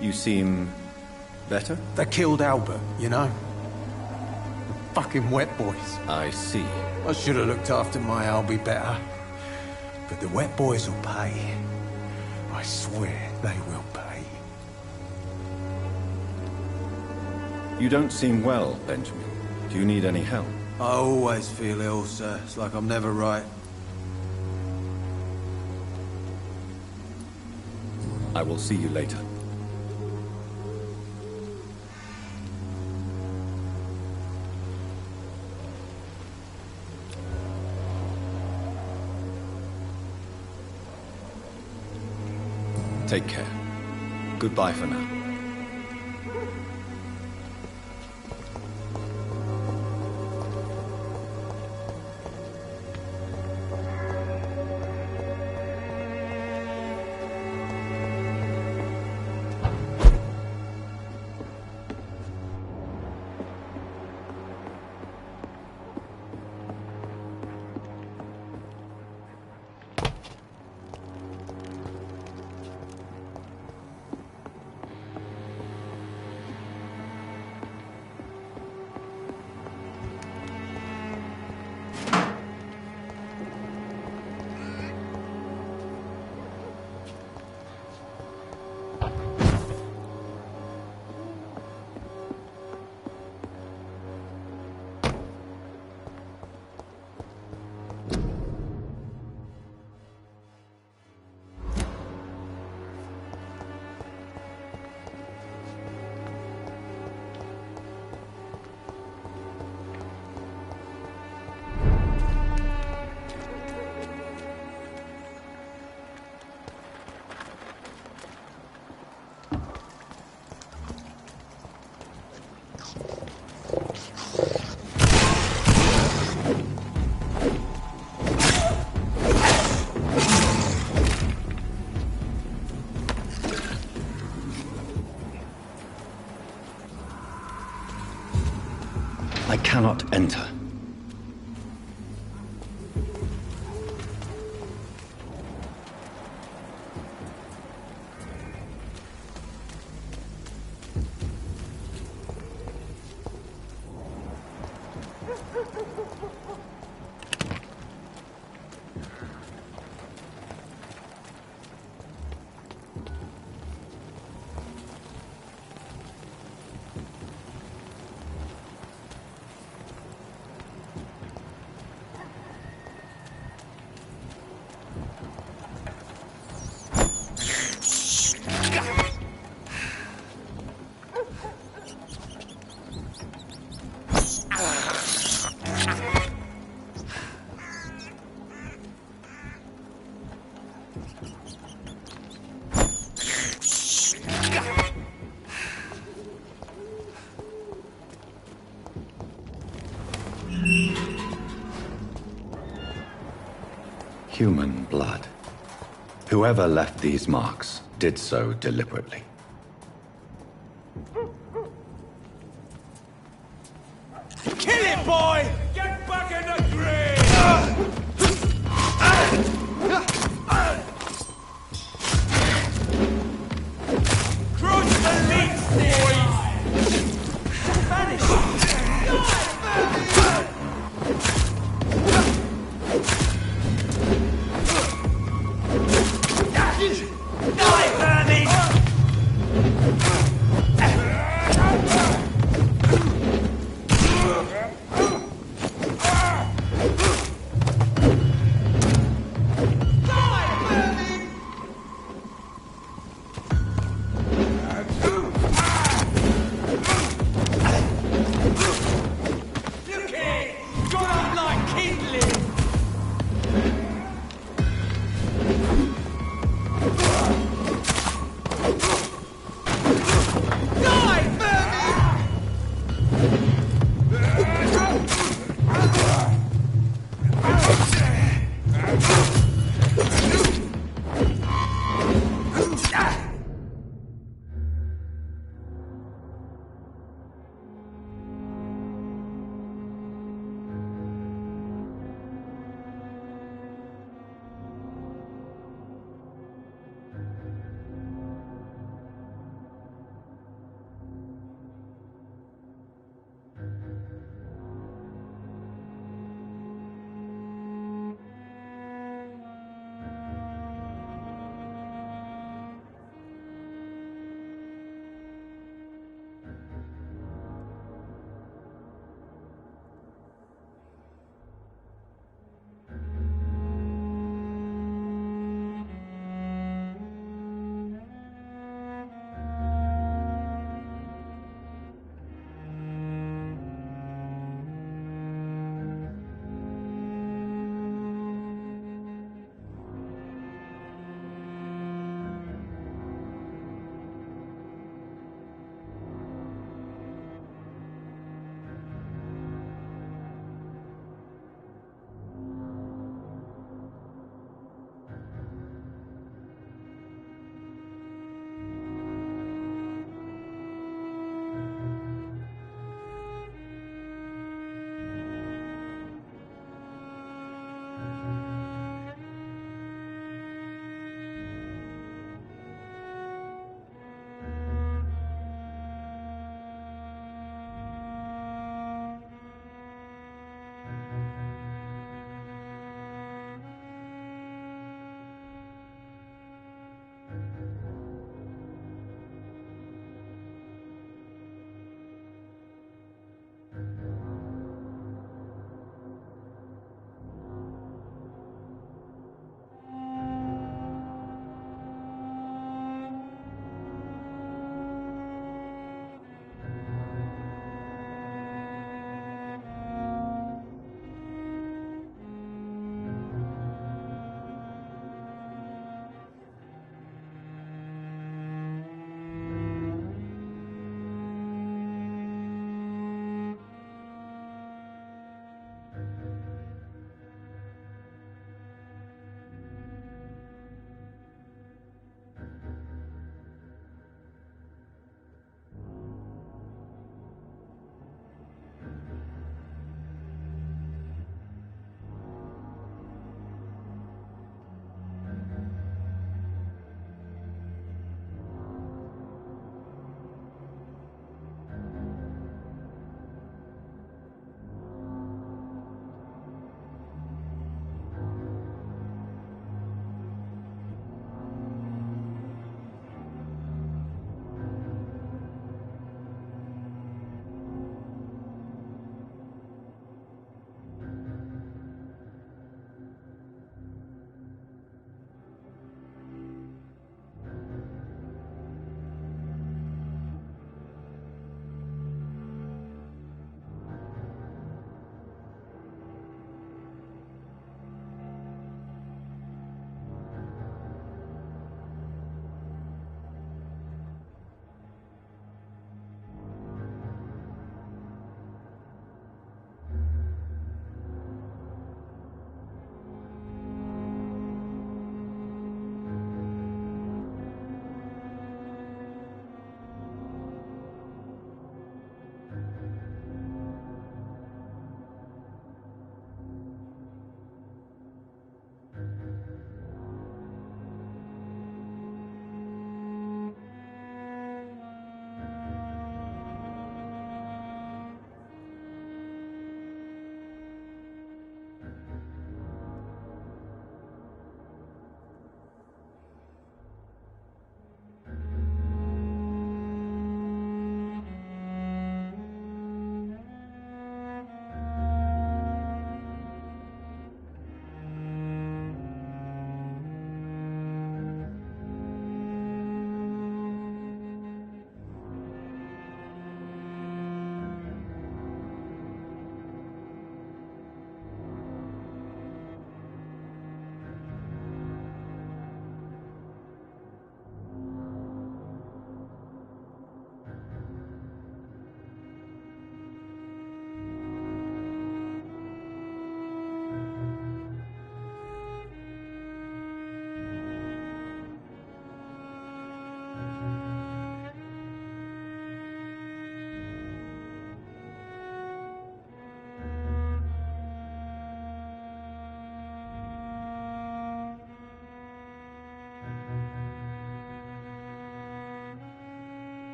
You seem... better? They killed Albert, you know? The fucking wet boys. I see. I should have looked after my Albie better. But the wet boys will pay. I swear they will pay. You don't seem well, Benjamin. Do you need any help? I always feel ill, sir. It's like I'm never right. I will see you later. Take care. Goodbye for now. I cannot enter. Human blood. Whoever left these marks did so deliberately. Kill it, boy! Get back in the grave! Crush the meat, boys! Vanish! Die, vermin!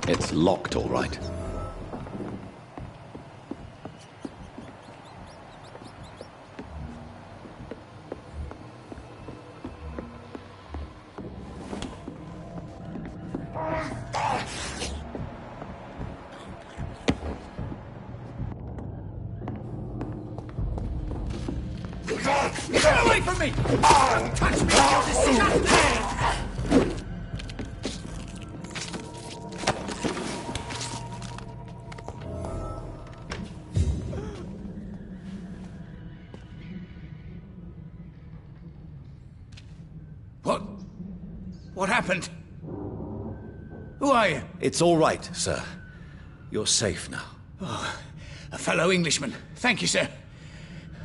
It's locked, all right. Get away from me! Touch me, you disgusting! What happened? Who are you? It's all right, sir. You're safe now. Oh, a fellow Englishman. Thank you, sir.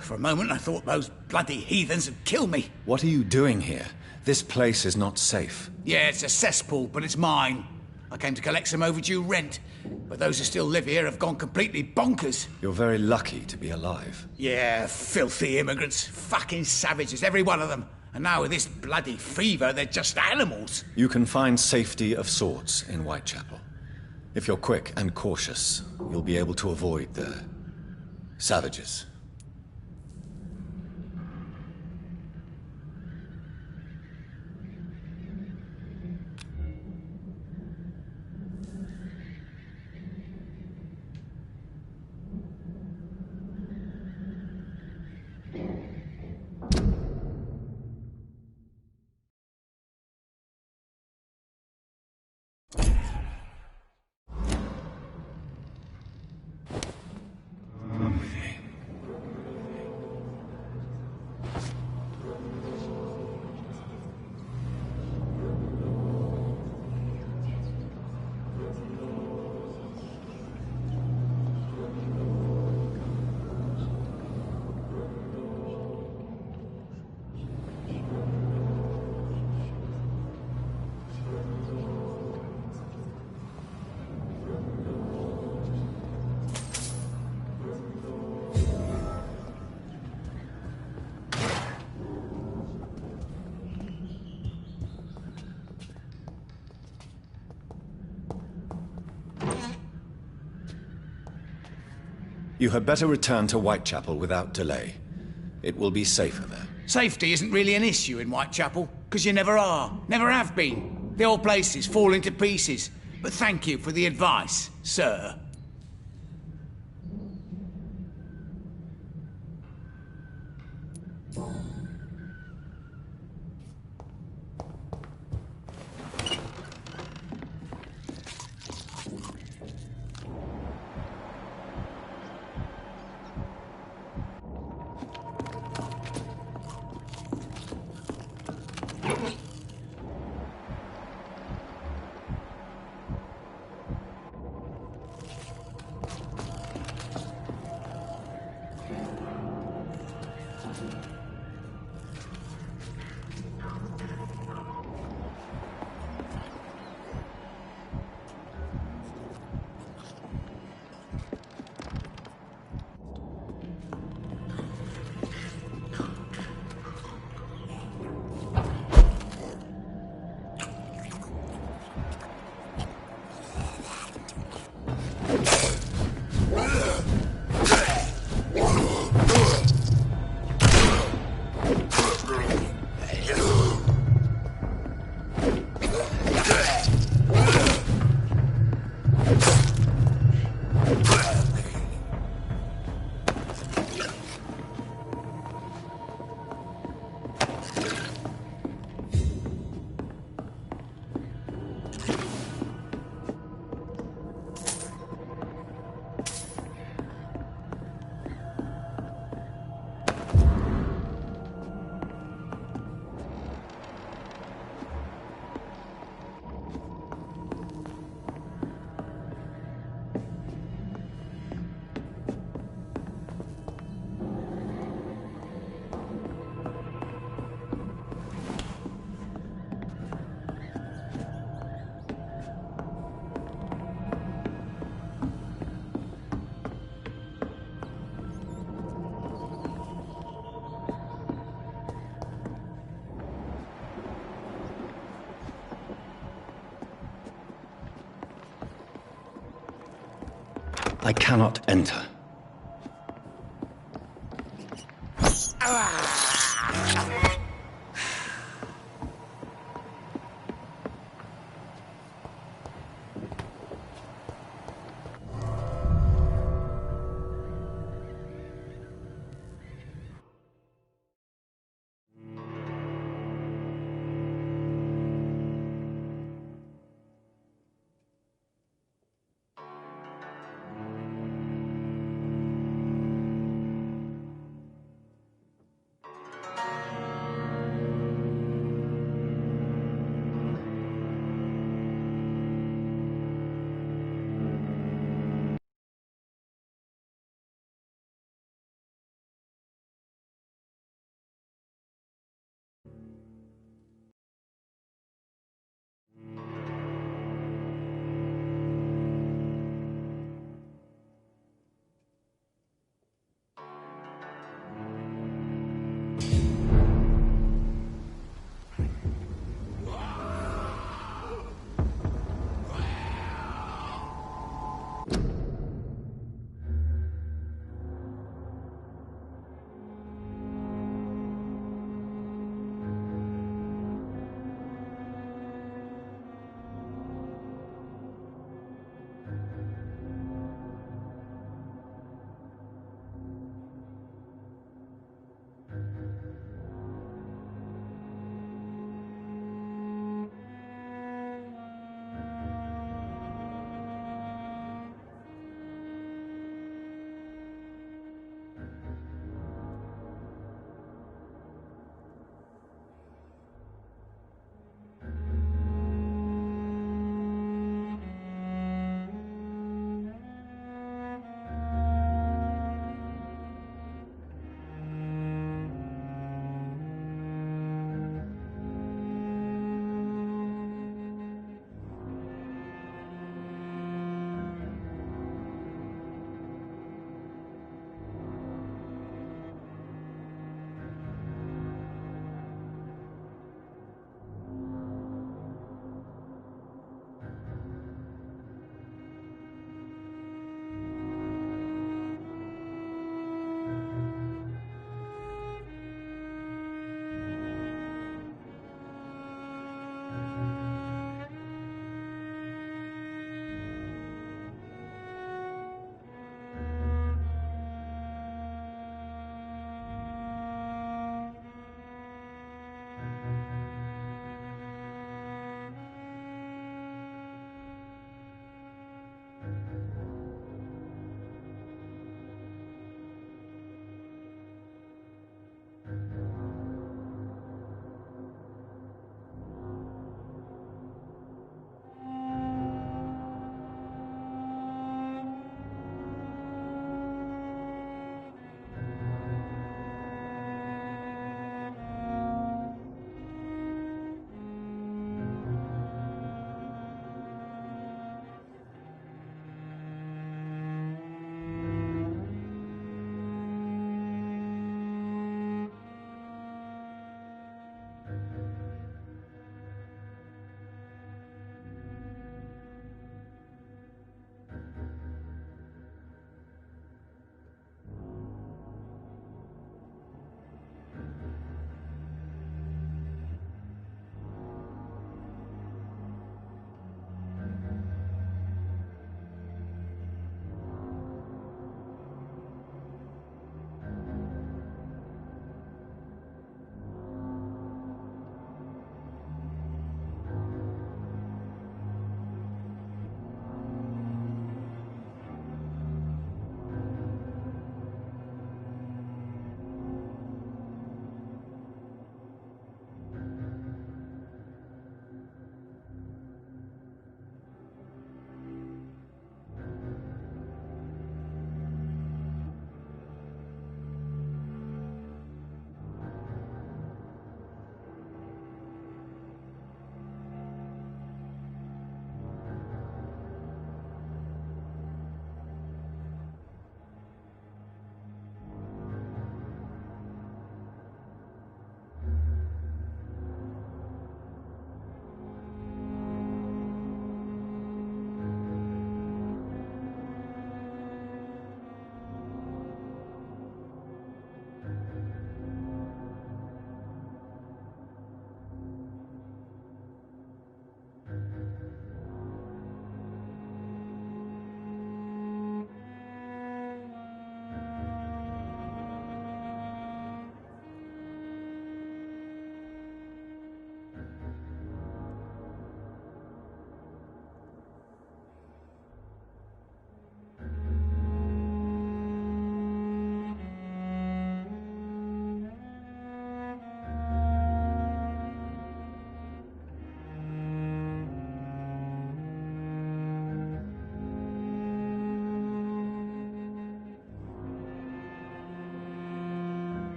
For a moment, I thought those bloody heathens had killed me. What are you doing here? This place is not safe. Yeah, it's a cesspool, but it's mine. I came to collect some overdue rent, but those who still live here have gone completely bonkers. You're very lucky to be alive. Yeah, filthy immigrants. Fucking savages, every one of them. And now with this bloody fever, they're just animals. You can find safety of sorts in Whitechapel. If you're quick and cautious, you'll be able to avoid the savages. You had better return to Whitechapel without delay. It will be safer there. Safety isn't really an issue in Whitechapel, because you never are. Never have been. The old place is falling to pieces. But thank you for the advice, sir. I cannot enter.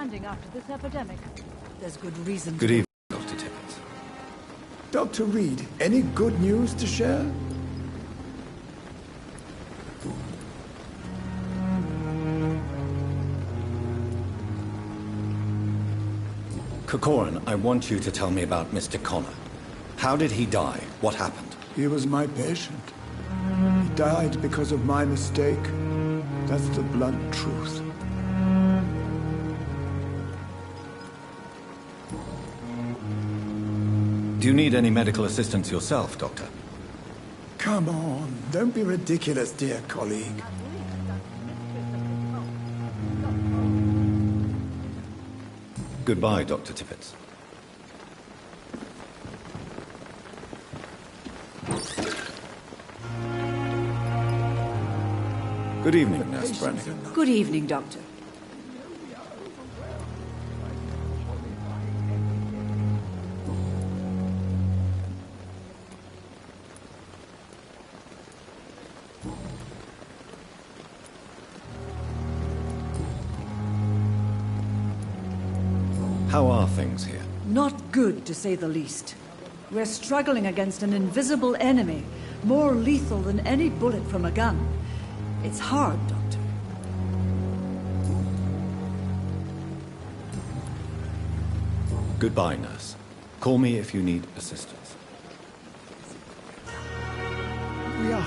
expanding after this epidemic. There's good reason Good to... evening, Dr. Tippett. Dr. Reed, any good news to share? Corcoran, I want you to tell me about Mr. Connor. How did he die? What happened? He was my patient. He died because of my mistake. That's the blunt truth. Do you need any medical assistance yourself, Doctor? Come on, don't be ridiculous, dear colleague. Goodbye, Dr. Tippett. Good evening, Nurse Brannigan. Good evening, Doctor. How are things here? Not good, to say the least. We're struggling against an invisible enemy, more lethal than any bullet from a gun. It's hard, Doctor. Goodbye, nurse. Call me if you need assistance. We are.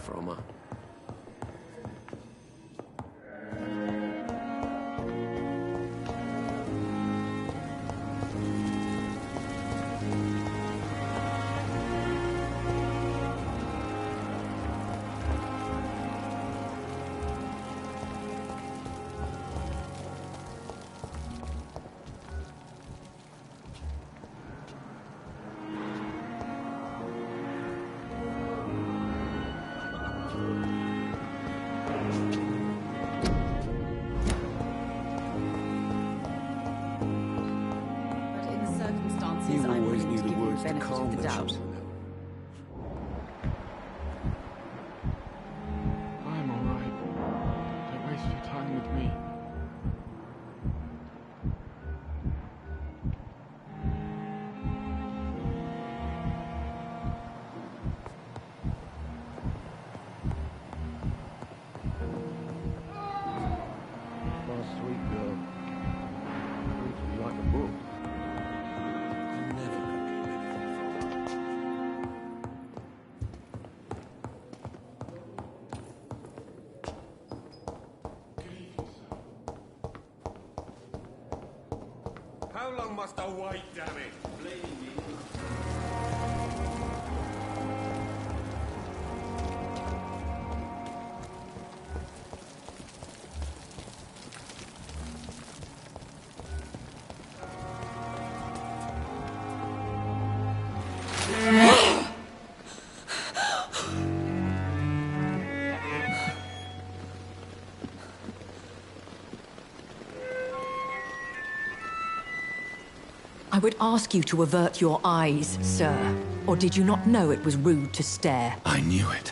From her. You always knew the words to calm the doubt. I'm alright. Don't waste your time with me. My sweet girl. Reads me like a book. How long must I wait, damn it? I would ask you to avert your eyes, sir. Or did you not know it was rude to stare? I knew it.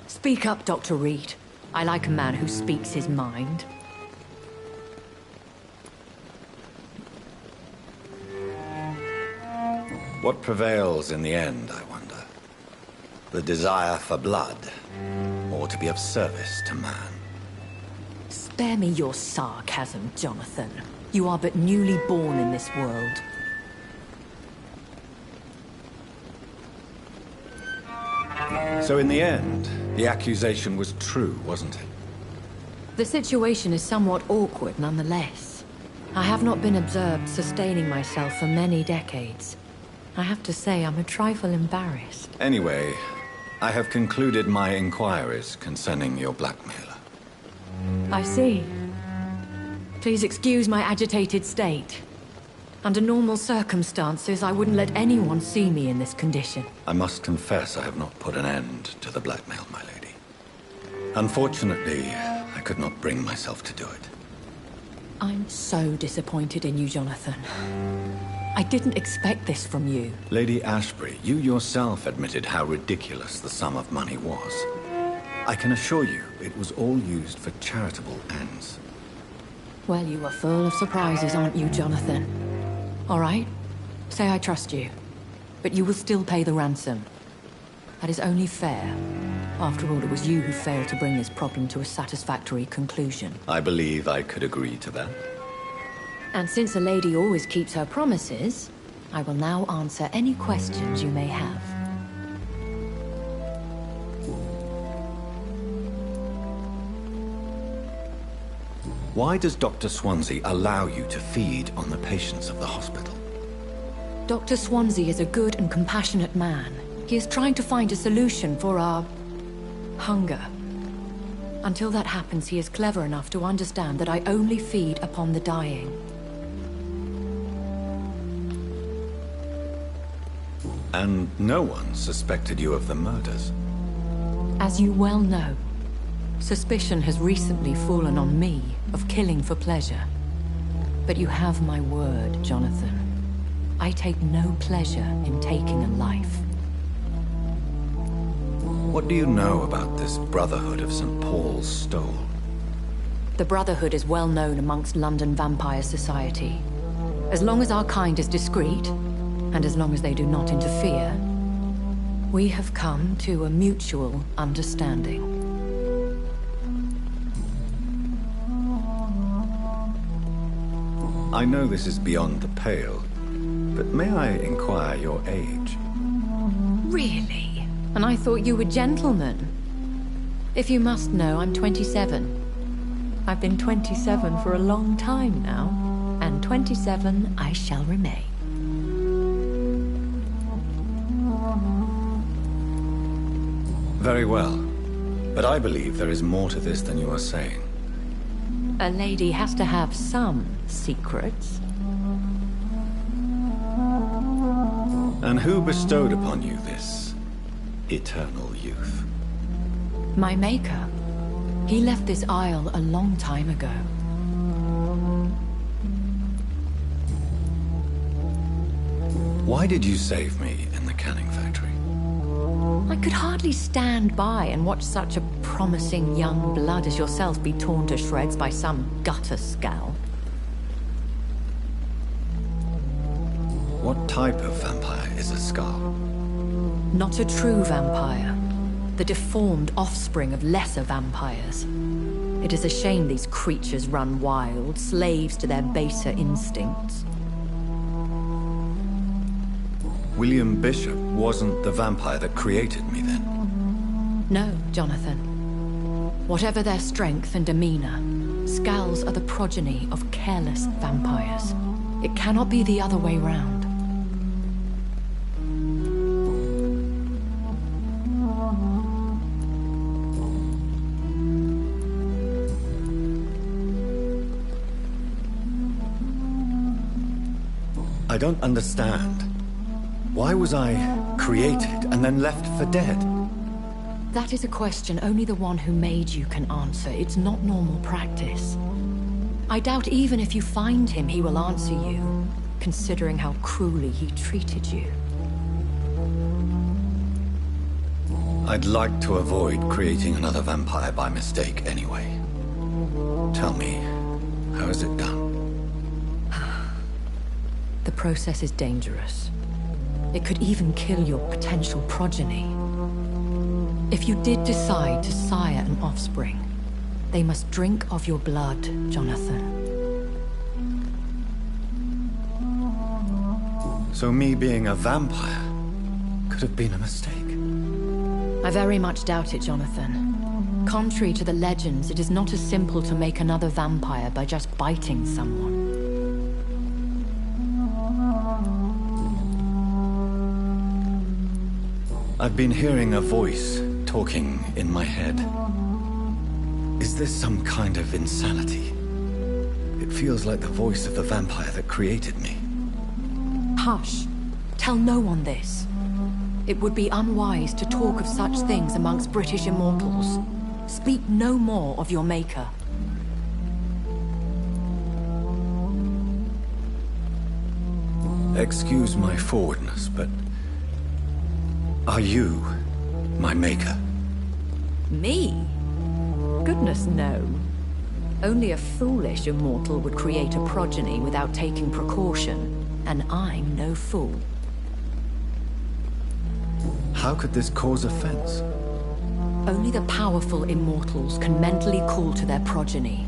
Speak up, Dr. Reed. I like a man who speaks his mind. What prevails in the end, I wonder? The desire for blood, more to be of service to man. Spare me your sarcasm, Jonathan. You are but newly born in this world. So in the end, the accusation was true, wasn't it? The situation is somewhat awkward nonetheless. I have not been observed sustaining myself for many decades. I have to say I'm a trifle embarrassed. Anyway, I have concluded my inquiries concerning your blackmailer. I see. Please excuse my agitated state. Under normal circumstances, I wouldn't let anyone see me in this condition. I must confess I have not put an end to the blackmail, my lady. Unfortunately, I could not bring myself to do it. I'm so disappointed in you, Jonathan. I didn't expect this from you. Lady Ashbury, you yourself admitted how ridiculous the sum of money was. I can assure you, it was all used for charitable ends. Well, you are full of surprises, aren't you, Jonathan? All right, say I trust you, but you will still pay the ransom. That is only fair. After all, it was you who failed to bring this problem to a satisfactory conclusion. I believe I could agree to that. And since a lady always keeps her promises, I will now answer any questions you may have. Why does Dr. Swansea allow you to feed on the patients of the hospital? Dr. Swansea is a good and compassionate man. He is trying to find a solution for our hunger. Until that happens, he is clever enough to understand that I only feed upon the dying. And no one suspected you of the murders? As you well know, suspicion has recently fallen on me of killing for pleasure. But you have my word, Jonathan. I take no pleasure in taking a life. What do you know about this Brotherhood of St. Paul's Stole? The Brotherhood is well known amongst London vampire society. As long as our kind is discreet, and as long as they do not interfere, we have come to a mutual understanding. I know this is beyond the pale, but may I inquire your age? Really? And I thought you were gentlemen. If you must know, I'm 27. I've been 27 for a long time now, and 27 I shall remain. Very well, but I believe there is more to this than you are saying. A lady has to have some secrets. And who bestowed upon you this eternal youth? My maker. He left this isle a long time ago. Why did you save me in the canning factory? I could hardly stand by and watch such a promising young blood as yourself be torn to shreds by some gutter scowl. What type of vampire is a Skull? Not a true vampire. The deformed offspring of lesser vampires. It is a shame these creatures run wild, slaves to their baser instincts. William Bishop wasn't the vampire that created me, then? No, Jonathan. Whatever their strength and demeanor, Skulls are the progeny of careless vampires. It cannot be the other way round. I don't understand. Why was I created and then left for dead? That is a question only the one who made you can answer. It's not normal practice. I doubt even if you find him, he will answer you, considering how cruelly he treated you. I'd like to avoid creating another vampire by mistake anyway. Tell me, how is it done? The process is dangerous. It could even kill your potential progeny. If you did decide to sire an offspring, they must drink of your blood, Jonathan. So me being a vampire could have been a mistake. I very much doubt it, Jonathan. Contrary to the legends, it is not as simple to make another vampire by just biting someone. I've been hearing a voice talking in my head. Is this some kind of insanity? It feels like the voice of the vampire that created me. Hush. Tell no one this. It would be unwise to talk of such things amongst British immortals. Speak no more of your maker. Excuse my forwardness, but... are you my maker? Me? Goodness, no. Only a foolish immortal would create a progeny without taking precaution, and I'm no fool. How could this cause offense? Only the powerful immortals can mentally call to their progeny.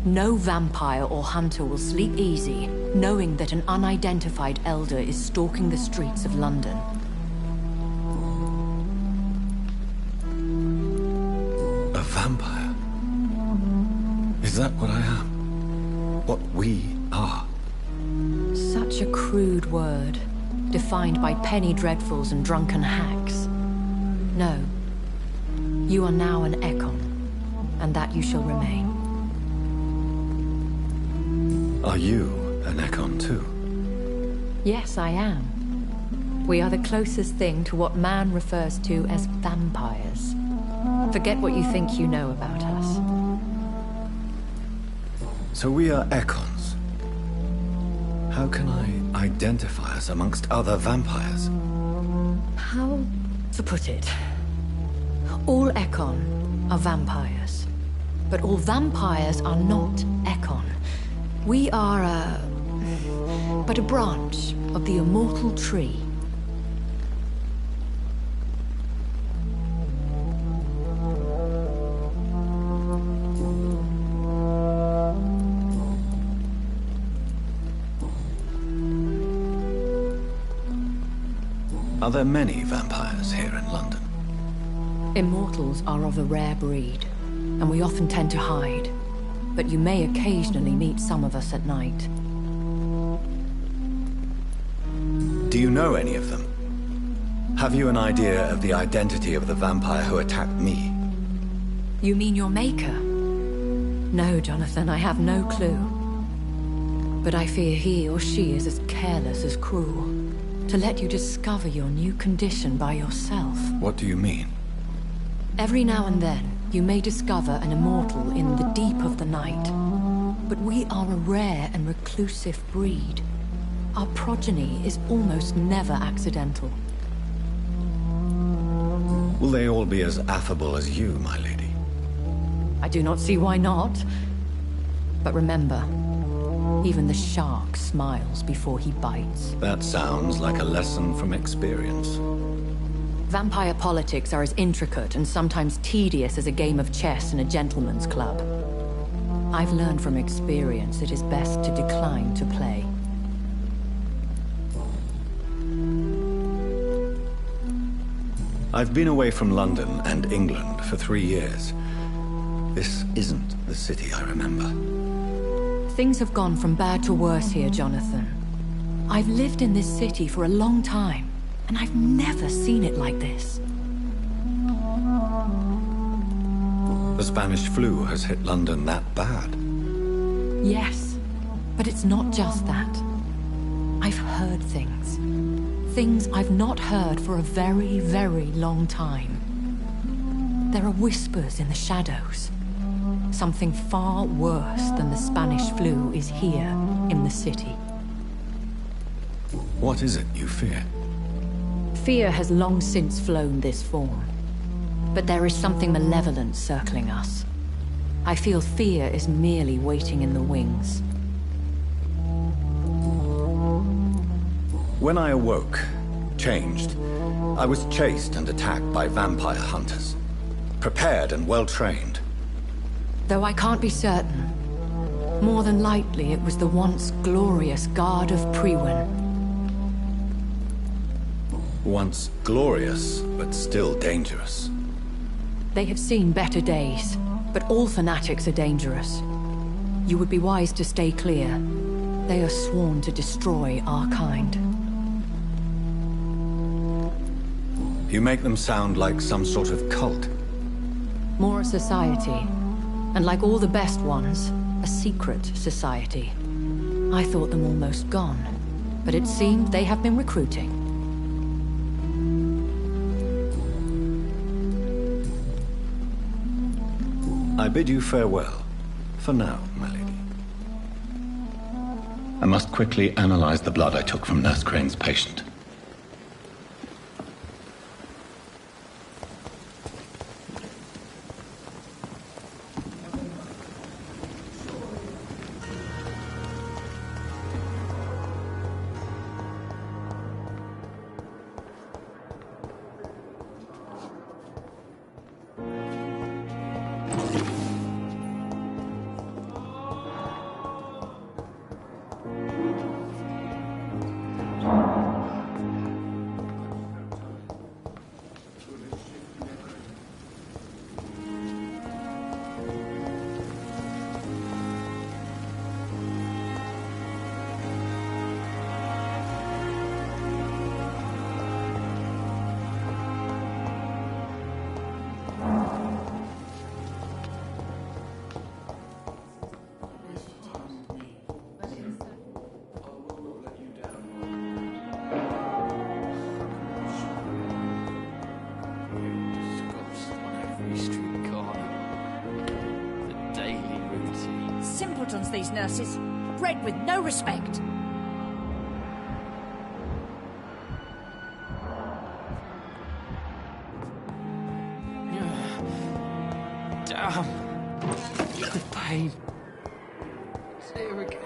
No vampire or hunter will sleep easy, knowing that an unidentified elder is stalking the streets of London. A vampire? Is that what I am? What we are? Such a crude word, defined by penny dreadfuls and drunken hacks. No. You are now an Ekon, and that you shall remain. Are you an Ekon too? Yes, I am. We are the closest thing to what man refers to as vampires. Forget what you think you know about us. So we are Ekons. How can I identify us amongst other vampires? How to put it? All Ekon are vampires. But all vampires are not Ekon. We are but a branch of the immortal tree. Are there many vampires here in London? Immortals are of a rare breed, and we often tend to hide. But you may occasionally meet some of us at night. Do you know any of them? Have you an idea of the identity of the vampire who attacked me? You mean your maker? No, Jonathan, I have no clue. But I fear he or she is as careless as cruel. To let you discover your new condition by yourself. What do you mean? Every now and then, you may discover an immortal in the deep of the night. But we are a rare and reclusive breed. Our progeny is almost never accidental. Will they all be as affable as you, my lady? I do not see why not. But remember, even the shark smiles before he bites. That sounds like a lesson from experience. Vampire politics are as intricate and sometimes tedious as a game of chess in a gentleman's club. I've learned from experience it is best to decline to play. I've been away from London and England for 3 years. This isn't the city I remember. Things have gone from bad to worse here, Jonathan. I've lived in this city for a long time, and I've never seen it like this. The Spanish flu has hit London that bad. Yes, but it's not just that. I've heard things. Things I've not heard for a very, very long time. There are whispers in the shadows. Something far worse than the Spanish flu is here in the city. What is it you fear? Fear has long since flown this form. But there is something malevolent circling us. I feel fear is merely waiting in the wings. When I awoke, changed. I was chased and attacked by vampire hunters. Prepared and well-trained. Though I can't be certain, more than likely it was the once glorious Guard of Priwen. Once glorious, but still dangerous. They have seen better days, but all fanatics are dangerous. You would be wise to stay clear. They are sworn to destroy our kind. You make them sound like some sort of cult. More a society, and like all the best ones, a secret society. I thought them almost gone, but it seemed they have been recruiting. I bid you farewell. For now, my lady. I must quickly analyze the blood I took from Nurse Crane's patient. Simpletons, these nurses. Bred with no respect. Damn. The pain. It's here again.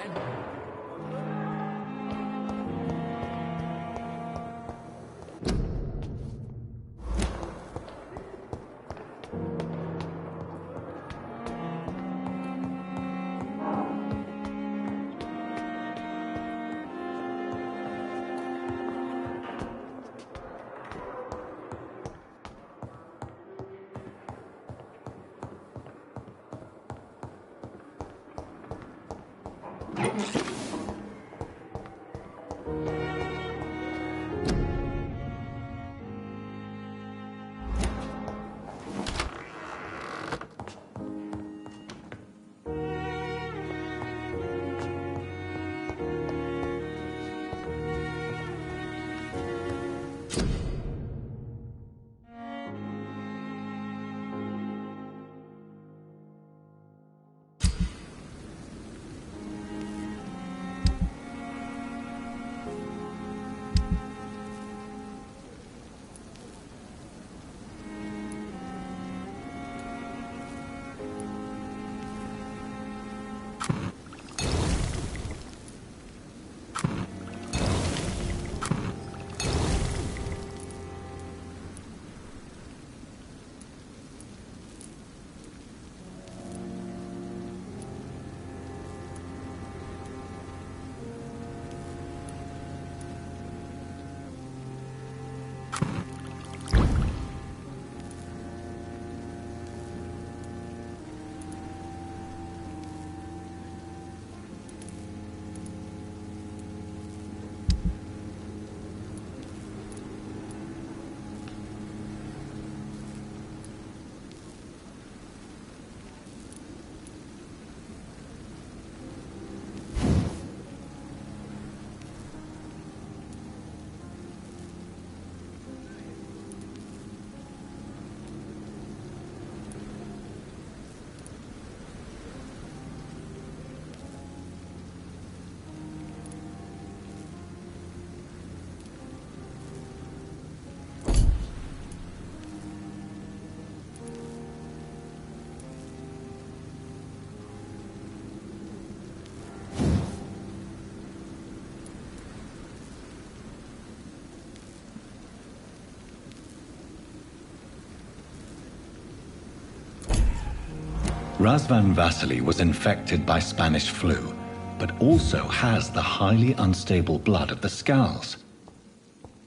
Razvan Vasily was infected by Spanish flu, but also has the highly unstable blood of the Scowls.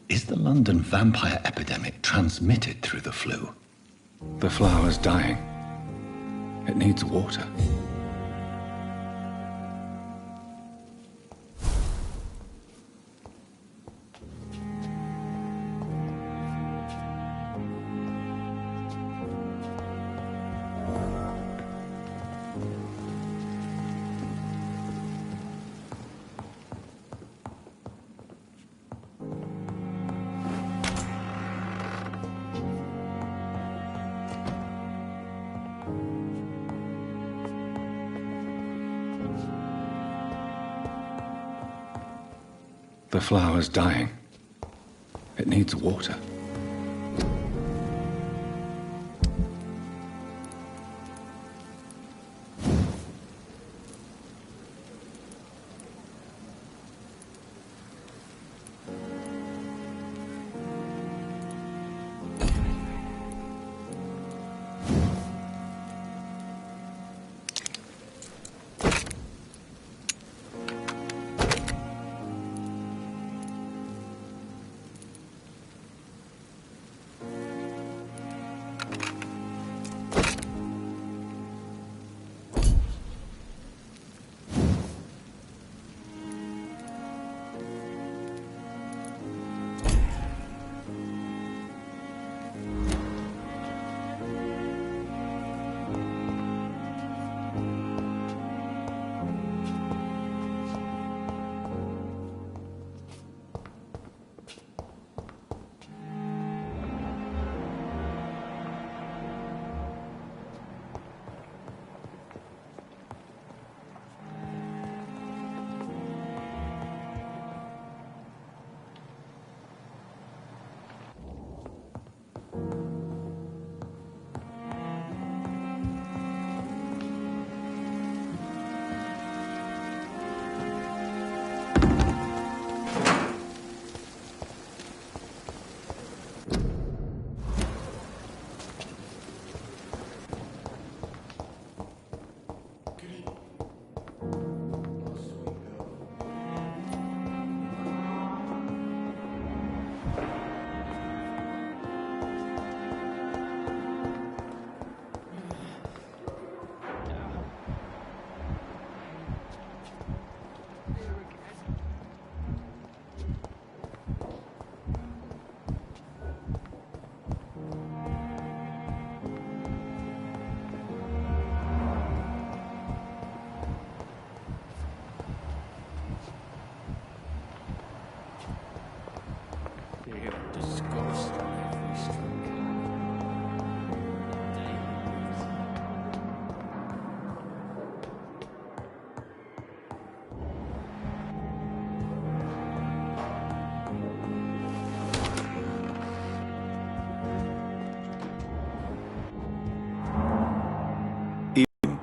Is the London vampire epidemic transmitted through the flu? The flower's dying. It needs water. The flower's dying. It needs water.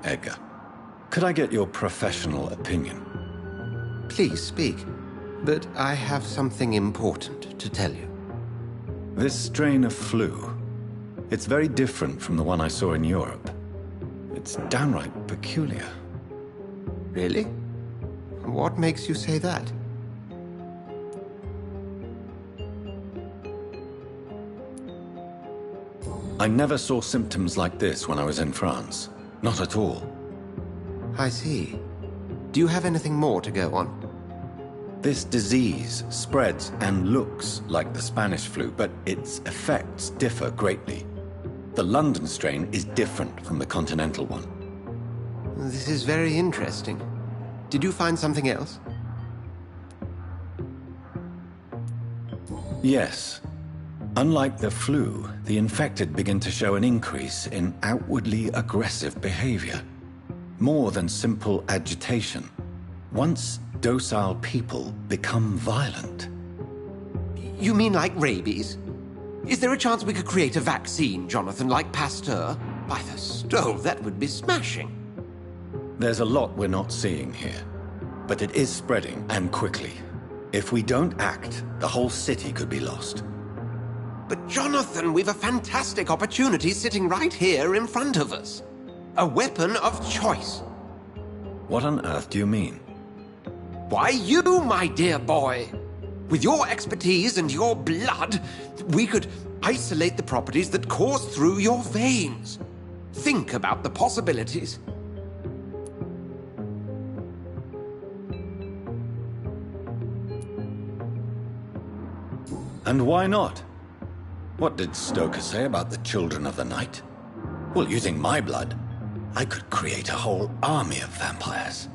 Edgar, could I get your professional opinion? Please speak, but I have something important to tell you. This strain of flu, it's very different from the one I saw in Europe. It's downright peculiar. Really? What makes you say that? I never saw symptoms like this when I was in France. Not at all. I see. Do you have anything more to go on? This disease spreads and looks like the Spanish flu, but its effects differ greatly. The London strain is different from the continental one. This is very interesting. Did you find something else? Yes. Unlike the flu, the infected begin to show an increase in outwardly aggressive behavior. More than simple agitation. Once docile people become violent. You mean like rabies? Is there a chance we could create a vaccine, Jonathan, like Pasteur? By the stove, that would be smashing. There's a lot we're not seeing here. But it is spreading, and quickly. If we don't act, the whole city could be lost. But Jonathan, we've a fantastic opportunity sitting right here in front of us. a weapon of choice. What on earth do you mean? Why, you, my dear boy. With your expertise and your blood, we could isolate the properties that course through your veins. Think about the possibilities. And why not? What did Stoker say about the Children of the Night? Well, using my blood, I could create a whole army of vampires.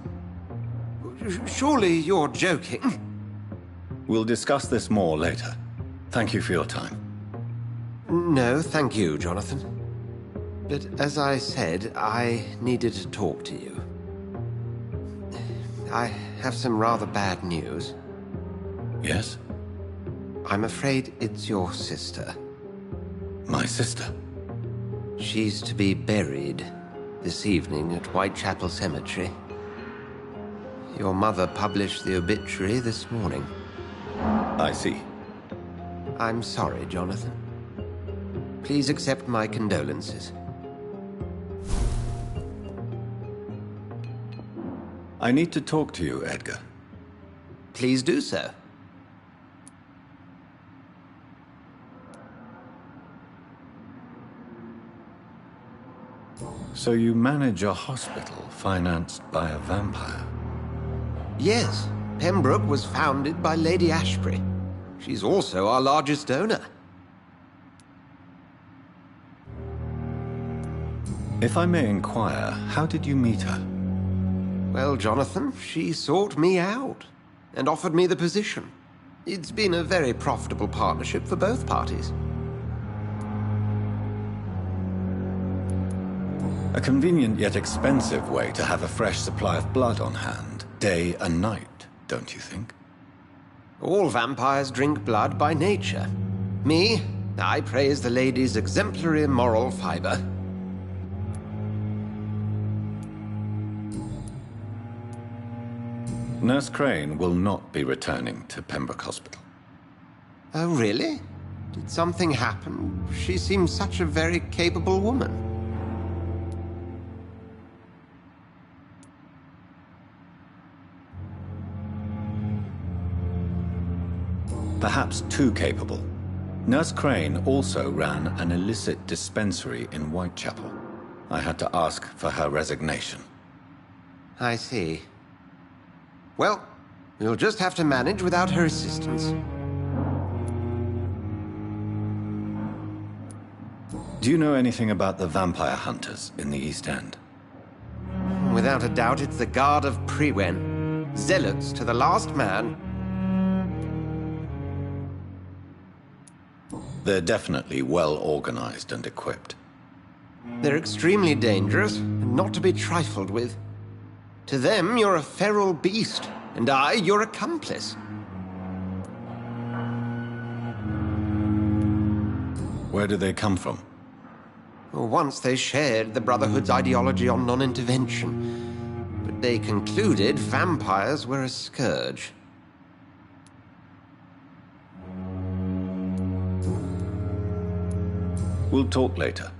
Surely you're joking. We'll discuss this more later. Thank you for your time. No, thank you, Jonathan. But as I said, I needed to talk to you. I have some rather bad news. Yes? I'm afraid it's your sister. My sister? She's to be buried this evening at Whitechapel Cemetery. Your mother published the obituary this morning. I see. I'm sorry, Jonathan. Please accept my condolences. I need to talk to you, Edgar. Please do so. So you manage a hospital financed by a vampire? Yes. Pembroke was founded by Lady Ashbury. She's also our largest donor. If I may inquire, how did you meet her? Well, Jonathan, she sought me out and offered me the position. It's been a very profitable partnership for both parties. A convenient yet expensive way to have a fresh supply of blood on hand, day and night, don't you think? All vampires drink blood by nature. Me, I praise the lady's exemplary moral fiber. Nurse Crane will not be returning to Pembroke Hospital. Oh, really? Did something happen? She seems such a very capable woman. Perhaps too capable. Nurse Crane also ran an illicit dispensary in Whitechapel. I had to ask for her resignation. I see. Well, we'll just have to manage without her assistance. Do you know anything about the vampire hunters in the East End? Without a doubt, it's the Guard of Prewen. Zealots to the last man. They're definitely well organized and equipped. They're extremely dangerous and not to be trifled with. To them, you're a feral beast, and I, your accomplice. Where do they come from? Once they shared the Brotherhood's ideology on non-intervention, but they concluded vampires were a scourge. We'll talk later.